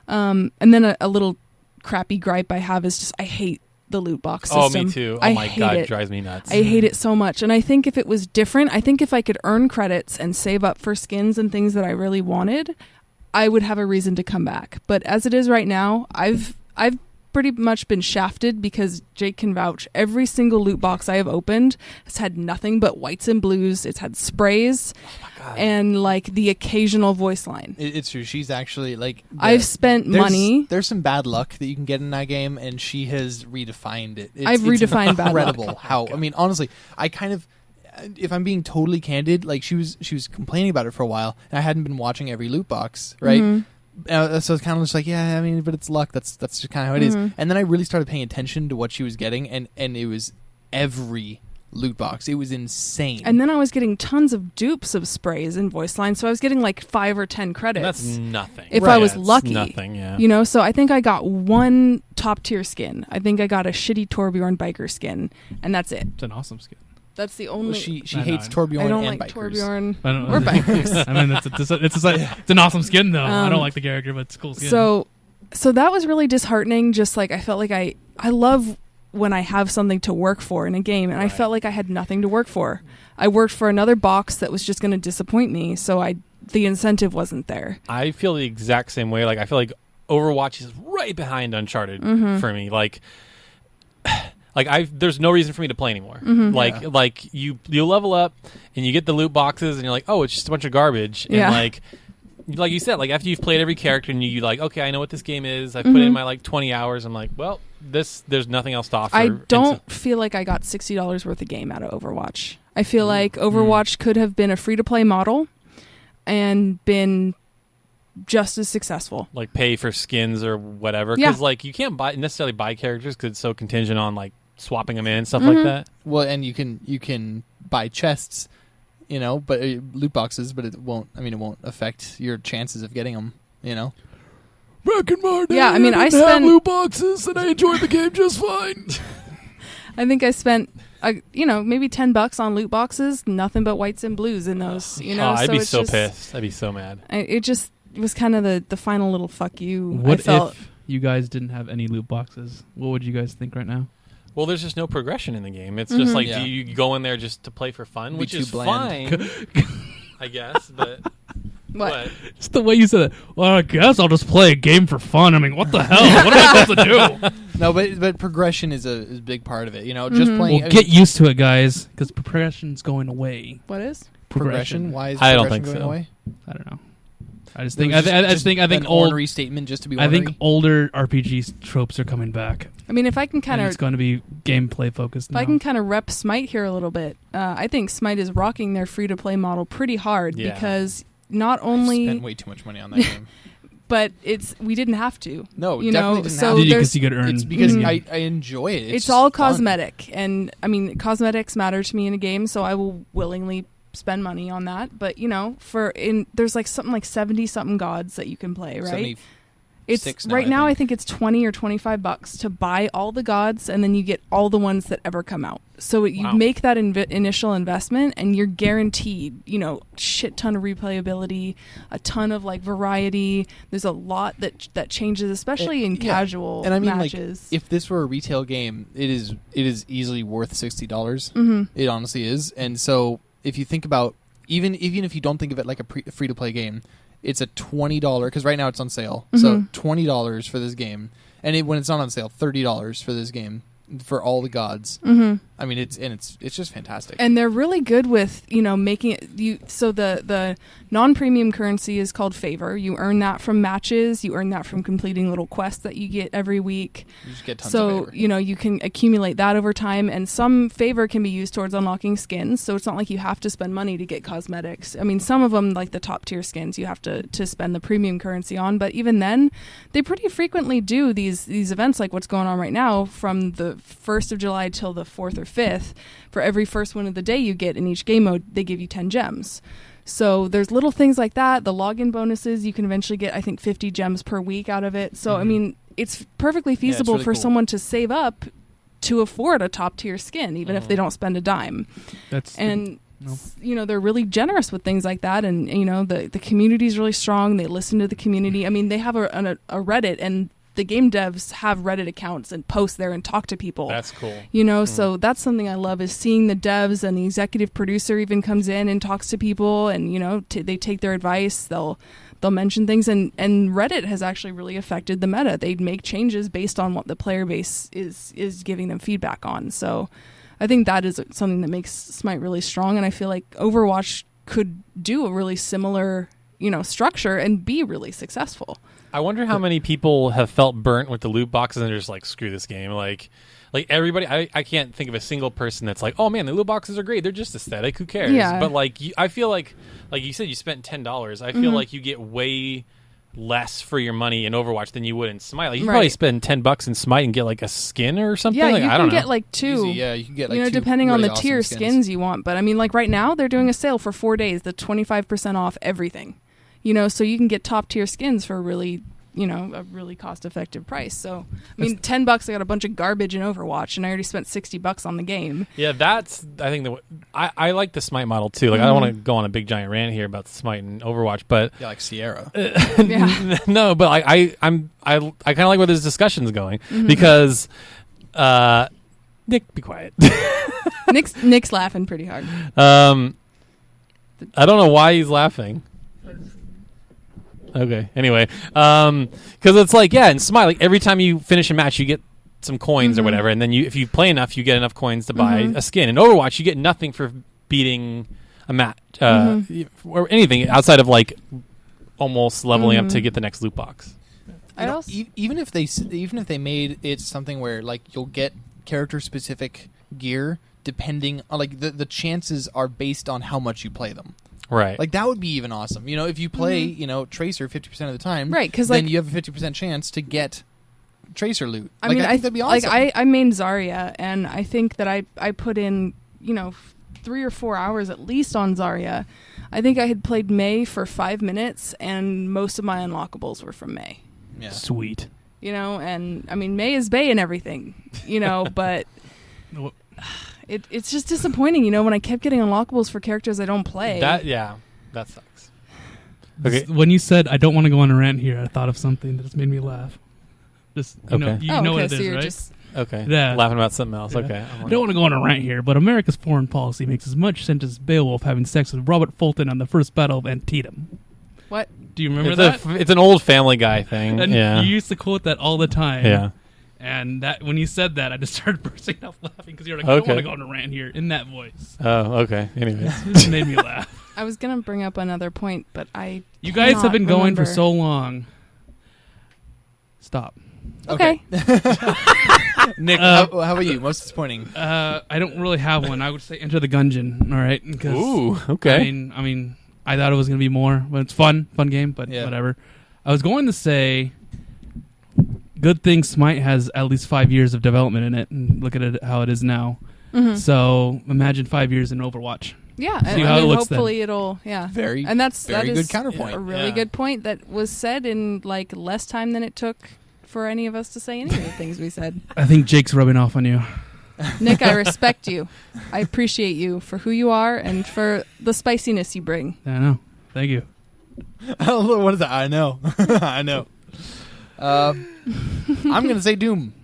And then a little crappy gripe I have is just I hate the loot box Oh, system. me too. I Oh my hate god, it. it drives me nuts. I hate it so much. And I think if it was different, I think if I could earn credits and save up for skins and things that I really wanted, I would have a reason to come back. But as it is right now, I've pretty much been shafted, because Jake can vouch. Every single loot box I have opened has had nothing but whites and blues. It's had sprays and like the occasional voice line. It's true. She's actually like I've spent money. There's some bad luck that you can get in that game, and she has redefined it. I've redefined bad luck. Incredible how. I mean, honestly, I kind of, if I'm being totally candid, like she was complaining about it for a while, and I hadn't been watching every loot box, right? Mhm. So it's kind of just like, yeah, I mean, but it's luck. That's just kind of how it is. Mhm. And then I really started paying attention to what she was getting, and it was every loot box. It was insane. And then I was getting tons of dupes of sprays and voice lines, so I was getting like 5 or 10 credits. That's nothing. If Right. I was That's lucky. nothing. Yeah. So I think I got one top tier skin. I think I got a shitty Torbjorn biker skin, and that's it. It's an awesome skin. That's the Well, only. she I hates know. Torbjorn I don't and like bikers. Torbjorn I don't or bikers. I mean, it's an awesome skin though. I don't like the character, but it's a cool skin. So that was really disheartening. Just like I felt like I love when I have something to work for in a game, and I felt like I had nothing to work for. I worked for another box that was just going to disappoint me, so the incentive wasn't there. I feel the exact same way. Like I feel like Overwatch is right behind Uncharted for me. Like there's no reason for me to play anymore. Like you level up and you get the loot boxes and you're like, oh, it's just a bunch of garbage. And Yeah. like you said, like after you've played every character and you like, okay, I know what this game is. I put in my like 20 hours. I'm like, well, there's nothing else to offer. I And don't so- feel like I got $60 worth of game out of Overwatch. I feel like Overwatch could have been a free-to-play model and been just as successful. like pay for skins or whatever. Yeah. Because like you can't necessarily buy characters because it's so contingent on like swapping them in and stuff like that. Well, and you can buy chests, but loot boxes, but it won't. I mean, it won't affect your chances of getting them. back in my day, Yeah, I mean, I didn't have spent- loot boxes and I enjoyed the game just fine. I think I spent, maybe $10 on loot boxes, nothing but whites and blues in those. I'd be it's so just- pissed. I'd be so mad. It was kind of the final little fuck you. What I felt. if you guys didn't have any loot boxes? What would you guys think right now? Well, there's just no progression in the game. It's just like Yeah. you go in there just to play for fun, Be which too is bland. fine, I guess. But What? Just the way you said it. Well, I guess I'll just play a game for fun. I mean, what the hell? What am I supposed to do? No, but progression is a big part of it. Just playing. Well, get used to it, guys, because progression's going away. What is? progression. Why is I don't progression think going so. away? I don't know. I just There think was I think an old ornery statement just to be I ornery. think older RPG tropes are coming back. I mean, if I can And kind it's of going to be gameplay focused If now. I can kind of rep Smite here a little bit, I think Smite is rocking their free-to-play model pretty hard Yeah. because not spent only, way too much money on that game. but we didn't have to. No, You definitely know, didn't so have Did to. you there's- because you could earn? It's because Mhm. I enjoy it. It's just all fun. cosmetic, and I mean, cosmetics matter to me in a game, so I will willingly spend money on that. But there's like something like 70 something gods that you can play, right? It's $6 right now. I I think it's $20 or $25 to buy all the gods, and then you get all the ones that ever come out. So you Wow. make that initial investment, and you're guaranteed, shit ton of replayability, a ton of like variety. There's a lot that changes, especially in casual and I mean, matches. like, if this were a retail game, it is easily worth $60. Mm-hmm. It honestly is. And so if you think about even if you don't think of it like a free to play game, it's a $20 because right now it's on sale. So $20 for this game, and when it's not on sale, $30 for this game for all the gods. Mm-hmm. I mean, it's just fantastic. And they're really good with making it so the non-premium currency is called favor. You earn that from matches. You earn that from completing little quests that you get every week. You just get tons of favor. You can accumulate that over time, and some favor can be used towards unlocking skins. So it's not like you have to spend money to get cosmetics. I mean, some of them, like the top tier skins, you have to spend the premium currency on. But even then, they pretty frequently do these events like what's going on right now from the 1st of July till the 4th or 5th. For every first win of the day you get in each game mode, they give you 10 gems. So there's little things like that. The login bonuses, you can eventually get, I think, 50 gems per week out of it. So, I mean, it's perfectly feasible really for cool. someone to save up to afford a top tier skin, even if they don't spend a dime. They're really generous with things like that. And, the community is really strong. They listen to the community. I mean, they have a Reddit, and the game devs have Reddit accounts and post there and talk to people. That's cool. So that's something I love is seeing the devs, and the executive producer even comes in and talks to people, and they take their advice. They'll mention things, and Reddit has actually really affected the meta. They make changes based on what the player base is giving them feedback on. So I think that is something that makes Smite really strong, and I feel like Overwatch could do a really similar structure and be really successful. I wonder how many people have felt burnt with the loot boxes and are just like, screw this game. Like everybody, I can't think of a single person that's like, oh man, the loot boxes are great. They're just aesthetic. Who cares? Yeah. But I feel like you said, you spent $10. I feel like you get way less for your money in Overwatch than you would in Smite. Like, you probably spend $10 in Smite and get like a skin or something. Yeah, like, you I don't can get know. like two. Easy, yeah, you can get like two depending on really the awesome tier skins you want. But I mean, like right now they're doing a sale for 4 days, the 25% off everything. So you can get top tier skins for really a really cost-effective price. So, I mean, $10, I got a bunch of garbage in Overwatch, and I already spent $60 on the game. Yeah, that's, I think, I like the Smite model, too. Like, I don't want to go on a big, giant rant here about Smite and Overwatch, but... Yeah, like Sierra. Yeah. No, but I kind of like where this discussion's going, because... Nick, be quiet. Nick's laughing pretty hard. I don't know why he's laughing. Okay. Anyway, because it's like, yeah, in Smite, like every time you finish a match, you get some coins or whatever, and then if you play enough, you get enough coins to buy a skin. In Overwatch, you get nothing for beating a match or anything outside of like almost leveling up to get the next loot box. Even if they made it something where like you'll get character specific gear depending on like the chances are based on how much you play them. Right. Like that would be even awesome. If you play, Tracer 50% of the time, right? Because then you have a 50% chance to get Tracer loot. I think that'd be awesome. Like I main Zarya, and I think that I put in 3 or 4 hours at least on Zarya. I think I had played Mei for 5 minutes, and most of my unlockables were from Mei. Yeah. Sweet. And I mean Mei is Bay and everything, but. It's just disappointing, when I kept getting unlockables for characters I don't play. That sucks. Okay. When you said I don't want to go on a rant here, I thought of something that just made me laugh. Just you know what it so is, you're right? just Okay. Yeah. Laughing about something else. Yeah. Okay. I don't want to go on a rant here, but America's foreign policy makes as much sense as Beowulf having sex with Robert Fulton on the first battle of Antietam. what? Do you remember that? It's an old Family Guy thing. And yeah. you used to quote that all the time. Yeah. And that when you said that, I just started bursting out laughing because you're like, I don't want to go on a rant here in that voice. Oh, okay. Anyways. It just made me laugh. I was gonna bring up another point, but You guys have been going for remember. so long. Stop. Okay. Nick, how about you? Most disappointing. I don't really have one. I would say Enter the Gungeon. All right. Ooh. Okay. I mean, I thought it was going to be more, but it's fun game. But whatever. I was going to say, good thing Smite has at least 5 years of development in it, and look at it how it is now. So imagine 5 years in Overwatch. Yeah, See and how I it mean, looks hopefully it'll Very, and that very is good counterpoint. a really Yeah. good point that was said in like less time than it took for any of us to say any of the things we said. I think Jake's rubbing off on you. Nick, I respect you. I appreciate you for who you are and for the spiciness you bring. I know. Thank you. What is that? I know. I know. I'm gonna say Doom.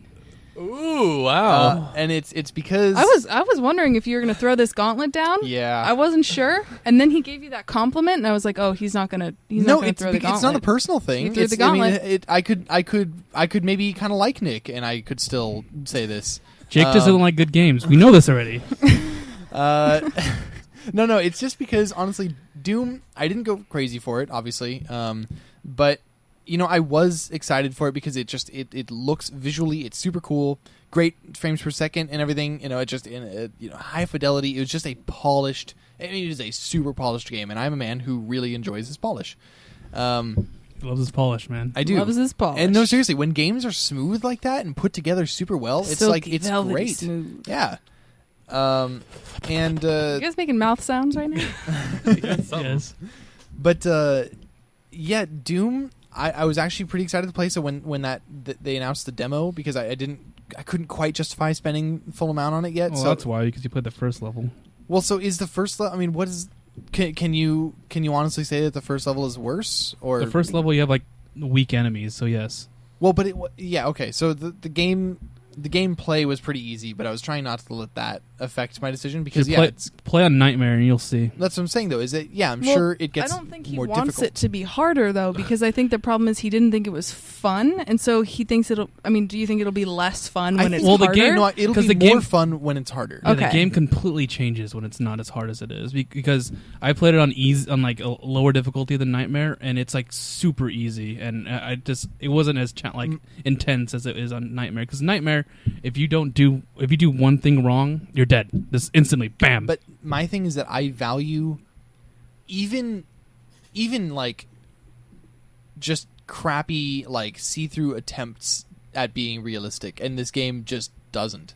Ooh, wow. And it's because I was wondering if you were going to throw this gauntlet down. Yeah. I wasn't sure, and then he gave you that compliment, and I was like, "Oh, he's not going to throw the gauntlet." It's not a personal thing. He threw the It's- I mean, gauntlet. I could maybe kind of like Nick, and I could still say this. Jake doesn't like good games. We know this already. No, it's just because honestly, Doom. I didn't go crazy for it, obviously, but I was excited for it because it looks visually, it's super cool, great frames per second and everything. It just in high fidelity. It was just a polished. I mean, it is a super polished game, and I'm a man who really enjoys his polish. Loves his polish, man. I do. Loves his polish. And no, seriously, when games are smooth like that and put together super well, it's Silky, like it's velvety great. smooth. Yeah. And You guys making mouth sounds right now? Yes. but yeah, Doom. I was actually pretty excited to play. So when they announced the demo, because I couldn't quite justify spending the full amount on it yet. Well, so that's why, because you played the first level. well, so is the first level? I mean, what is? Can you honestly say that the first level is worse? Or The first level, you have like weak enemies, so yes. Well, but yeah, okay. So the gameplay was pretty easy, but I was trying not to let that affect my decision because play on Nightmare and you'll see. that's what I'm saying though. Is it? Yeah, I'm Well, sure it gets I don't think he more wants difficult. it to be harder though, because I think the problem is he didn't think it was fun, and so he thinks it'll. I mean, do you think it'll be less fun when it's well, the harder? game- No, it'll 'Cause be the more game- fun when it's harder. Yeah, the Okay. game completely changes when it's not as hard as it is because I played it on easy, on like a lower difficulty than Nightmare, and it's like super easy, and it wasn't as intense as it is on Nightmare. Because Nightmare, if you do one thing wrong, you're dead. Just instantly, bam. But my thing is that I value even like just crappy like see-through attempts at being realistic, and this game just doesn't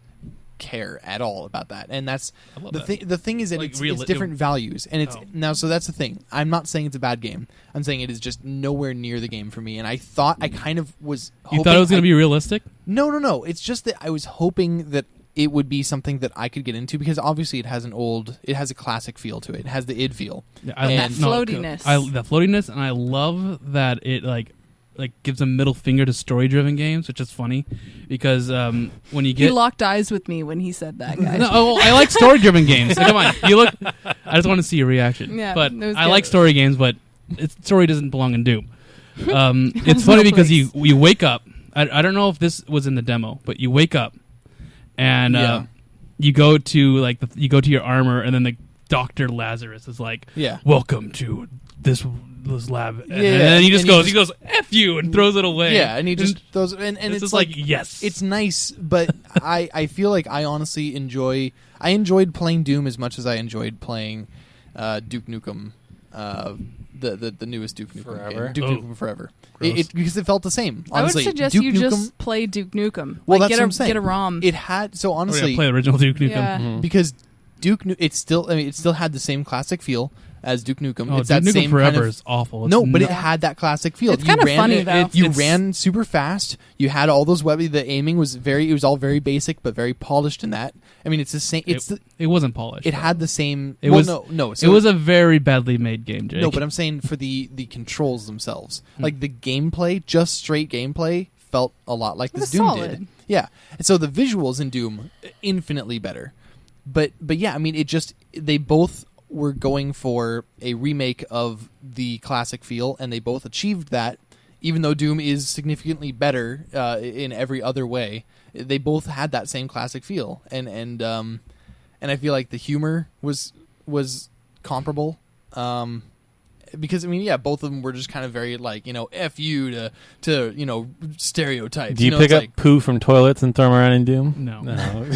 care at all about that. And that's I love the that. thing. The thing is that Like it's different values, and it's Oh. now. So that's the thing. I'm not saying it's a bad game. I'm saying it is just nowhere near the game for me. And I thought I kind of was. You thought it was going to be realistic? No. It's just that I was hoping that it would be something that I could get into because obviously it has a classic feel to it. It has the id feel. Yeah, And that floatiness. The floatiness, and I love that it like gives a middle finger to story-driven games, which is funny because when you He get locked eyes with me when he said that, guys. no, I like story-driven games. So come on, you look. I just want to see your reaction. Yeah, but it was I good. like story games, but story doesn't belong in Doom. It's funny because you wake up. I don't know if this was in the demo, but you wake up and Yeah. you go to your armor, and then the Dr. Lazarus is like, Yeah. "Welcome to this lab," and Yeah, then he just and goes, "F you," and throws it away. Yeah, and he just those and it's it's just like yes, it's nice, but I feel like I honestly enjoyed playing Doom as much as I enjoyed playing Duke Nukem, the newest Duke Nukem Forever? game. Duke Oh. Nukem Forever. Gross. Because it felt the same. I would Honestly, suggest Duke you Nukem, just play Duke Nukem. Well, Like, that's what I'm saying. Get a ROM. It had so Oh, yeah, honestly play original Duke Nukem. Yeah. Mhm. because it still had the same classic feel as Duke Nukem. Oh, it's Duke that Nukem same Forever kind of, is awful. It's no, but it not- had that classic feel. It's You kinda ran funny, it- though. You It's- ran super fast. You had all those the aiming was it was all very basic but very polished in that. I mean, it's the same. It wasn't polished. It had the same. It well, was- no. It was a very badly made game, Jake. no, but I'm saying for the controls themselves, like the gameplay, just straight gameplay, felt a lot like It this was Doom solid. did. Yeah, and so the visuals in Doom infinitely better. But yeah, I mean, they both were going for a remake of the classic feel, and they both achieved that. Even though Doom is significantly better in every other way, they both had that same classic feel, and I feel like the humor was comparable. Because I mean, yeah, both of them were just kind of very like f you to stereotypes. Do you know, pick it's up like, poo from toilets and throw them around in Doom? No.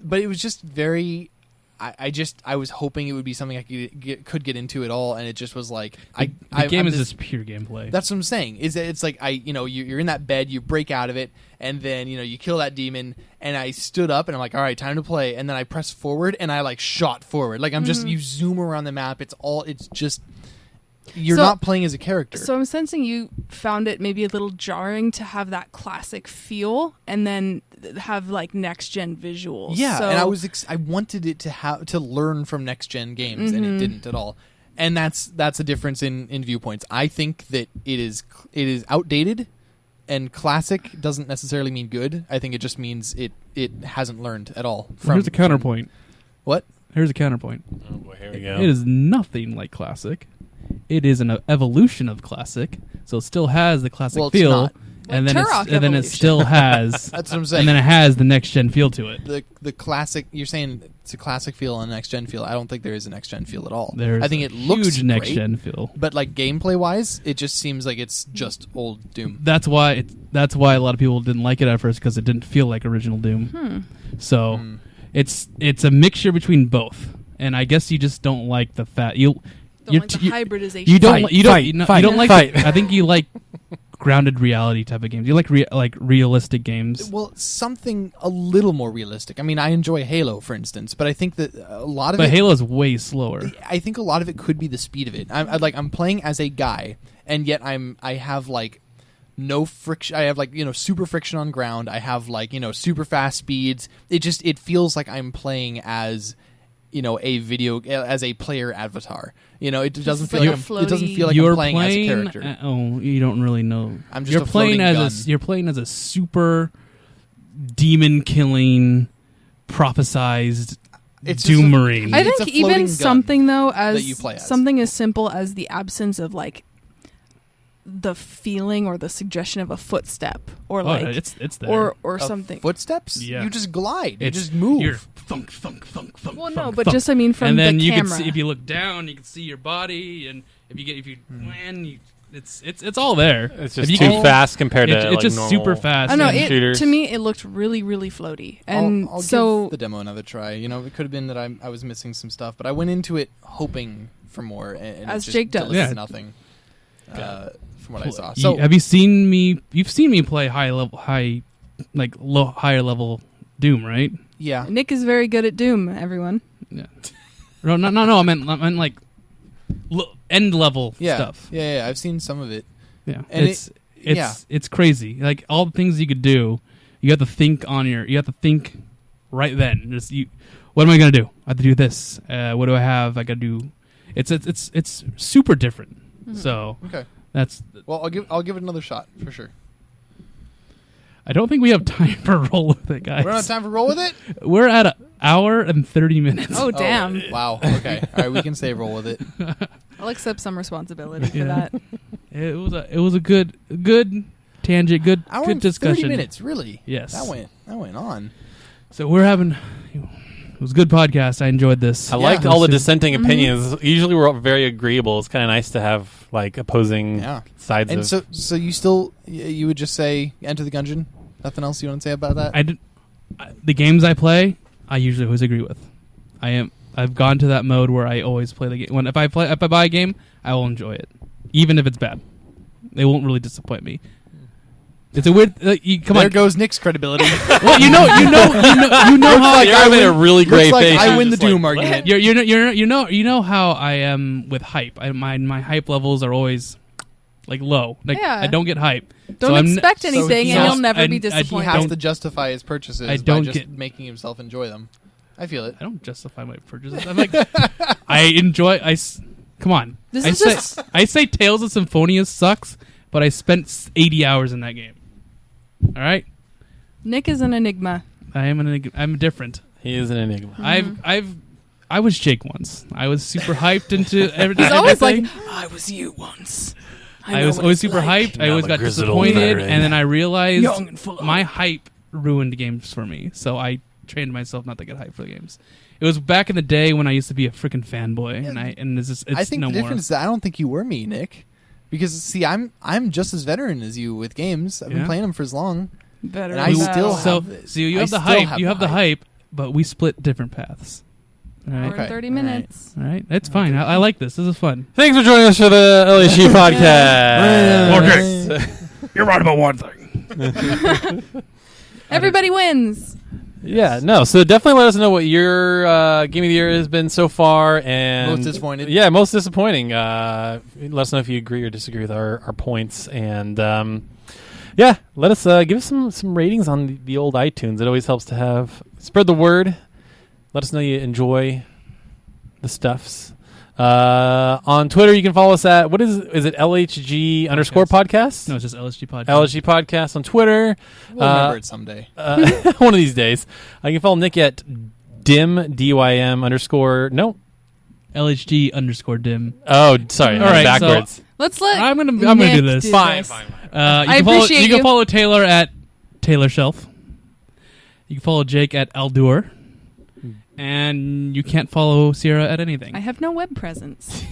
but it was just very. I was hoping it would be something I could get into at all, and it just was like The game I'm is just pure gameplay. That's what I'm saying. Is that it's like you're in that bed, you break out of it, and then you kill that demon, and I stood up and I'm like, all right, time to play, and then I press forward and I like shot forward, like I'm just you zoom around the map. It's just you're not playing as a character. So I'm sensing you found it maybe a little jarring to have that classic feel and then have like next gen visuals. Yeah, so, and I wanted it to learn from next gen games, and it didn't at all. And that's a difference in viewpoints. I think that it is outdated, and classic doesn't necessarily mean good. I think it just means it hasn't learned at all. Here's a counterpoint. What? Here's a counterpoint. Oh boy, here we go. It is nothing like classic. It is an evolution of classic, so it still has the classic It's feel, not. and then Turok it evolution. still has. That's what I'm saying. And then it has the next gen feel to it. The classic. You're saying it's a classic feel and a next gen feel. I don't think there is a next gen feel at all. There's I think it looks huge next great, gen feel. but like gameplay wise, it just seems like it's just old Doom. That's why a lot of people didn't like it at first, because it didn't feel like original Doom. So it's a mixture between both, and I guess you just don't like the fat. Don't like the hybridization. You don't. Fight, You don't. fight, You don't fight, like. fight. I think you like grounded reality type of games. You like realistic games. Well, something a little more realistic. I mean, I enjoy Halo, for instance, but I think that a lot of But it. Halo's way slower. I think a lot of it could be the speed of it. I'm playing as a guy, and yet I have like no friction. I have like super friction on ground. I have like super fast speeds. It feels like I'm playing as as a player avatar. It doesn't feel like like a it doesn't feel like You're I'm playing as a character. You don't really know. I'm just you're a playing floating as gun. you're playing as a super demon killing, prophesized It's Doom just a- Marine. I It's think a floating even gun something though that you play as as. something as simple as the absence of like the feeling or the suggestion of a footstep or like it's there. or Of something. Footsteps? Yeah. You just glide. You It's- just move. You're thunk thunk thunk thunk. Well, thunk, no, but thunk. just I mean from and then the you camera. can see, if you look down, you can see your body, and if you land, it's all there. It's If just you too can- fast compared to It's like just normal super fast. I know and shooters. to me it looked really really floaty, and I'll so give the demo another try. It could have been that I was missing some stuff, but I went into it hoping for more, and As it just Jake does. delivered Yeah. nothing. From what I saw. You- So have you seen me? You've seen me play higher level Doom, right? yeah, Nick is very good at Doom. Everyone, Yeah. No. I meant like end level yeah, stuff. yeah. I've seen some of it. Yeah, And it's crazy. Like all the things you could do, you have to think right then. Just what am I gonna do? I have to do this. What do I have? I gotta do. It's super different. So Okay. that's. Well, I'll give it another shot for sure. I don't think we have time for roll with it, guys. We don't have time for roll with it. We're at an hour and 30 minutes. oh damn, Wow. Okay. All right. We can say roll with it. I'll accept some responsibility for Yeah. that. It was a good tangent, good Hour good and discussion. 30 minutes. Really? Yes. That went on. So we're having. It was a good podcast. I enjoyed this. I Yeah. liked all the Listen. dissenting opinions. Usually we're all very agreeable. It's kind of nice to have like opposing Yeah. sides And of. so you would just say Enter the Gungeon? Nothing else you want to say about that? The games I play, I usually always agree with. I've gone to that mode where I always play the game. If I buy a game, I will enjoy it, even if it's bad. They won't really disappoint me. It's a weird. Come there on. goes Nick's credibility. Well, you know how You're made a really great Looks like face. I You're win the just like, Doom what? argument. you know how I am with hype. My hype levels are always like low. Like Yeah. I don't get hype. Don't So I'm n- expect anything, he and has- you'll never be I- He disappointed. has don't- to justify his purchases I by don't just get- making himself enjoy them. I feel it. I don't justify my purchases. I'm like, I enjoy. Come on. This I is say, just- I say Tales of Symphonia sucks, but I spent 80 hours in that game. All right, Nick is an enigma. I'm different. He is an enigma. I was Jake once. I was super hyped into everything. He's always like, I was you once. I was always super hyped. I Now always the got grizzled disappointed, veteran. and then I realized Young and full of my hype ruined games for me. So I trained myself not to get hyped for the games. It was back in the day when I used to be a freaking fanboy, and it's I think no the more. difference is that I don't think you were me, Nick. Because see, I'm just as veteran as you with games. I've been Yeah. playing them for as long. Better. And I than still that. So, have- so you I have the still hype. have You the have the hype. hype, but we split different paths. All Hour right, and Okay. 30 All right. minutes. all right, that's fine. I like this. This is fun. Thanks for joining us for the LHG podcast. You're right about one thing. Everybody wins. Yeah, no. So definitely let us know what your game of the year has been so far, and Most disappointed. Yeah, most disappointing. Let us know if you agree or disagree with our points, and yeah, let us give us some ratings on the old iTunes. It always helps to have spread the word. Let us know you enjoy the stuffs. On Twitter, you can follow us at is it LHG _podcast? No, it's just LSG podcast. LHG podcast on Twitter. We'll remember it someday. One of these days. You can follow Nick at DYM _. No. LHG _dim. Oh, sorry. All right, backwards. So let's let. I'm gonna Nick do this. Fine. I you appreciate can you. follow Taylor at Taylor Shelf. You can follow Jake at Aldur. And you can't follow Sierra at anything. I have no web presence.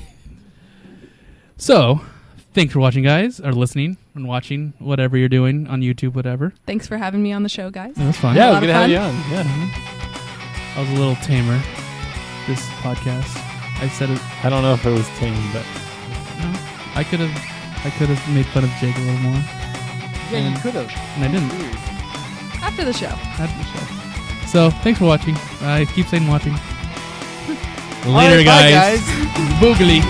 So, thanks for watching, guys, or listening and watching, whatever you're doing on YouTube, whatever. Thanks for having me on the show, guys. That's fine. Yeah, a we're lot going of to have fun. you on. Yeah. I was a little tamer this podcast. I said it. I don't know if it was tame, but No, I could have made fun of Jake a little more, Yeah, you could have. and I didn't. After the show. After the show. So, thanks for watching. I keep saying watching. All Later, right, bye, guys. guys. Boogly.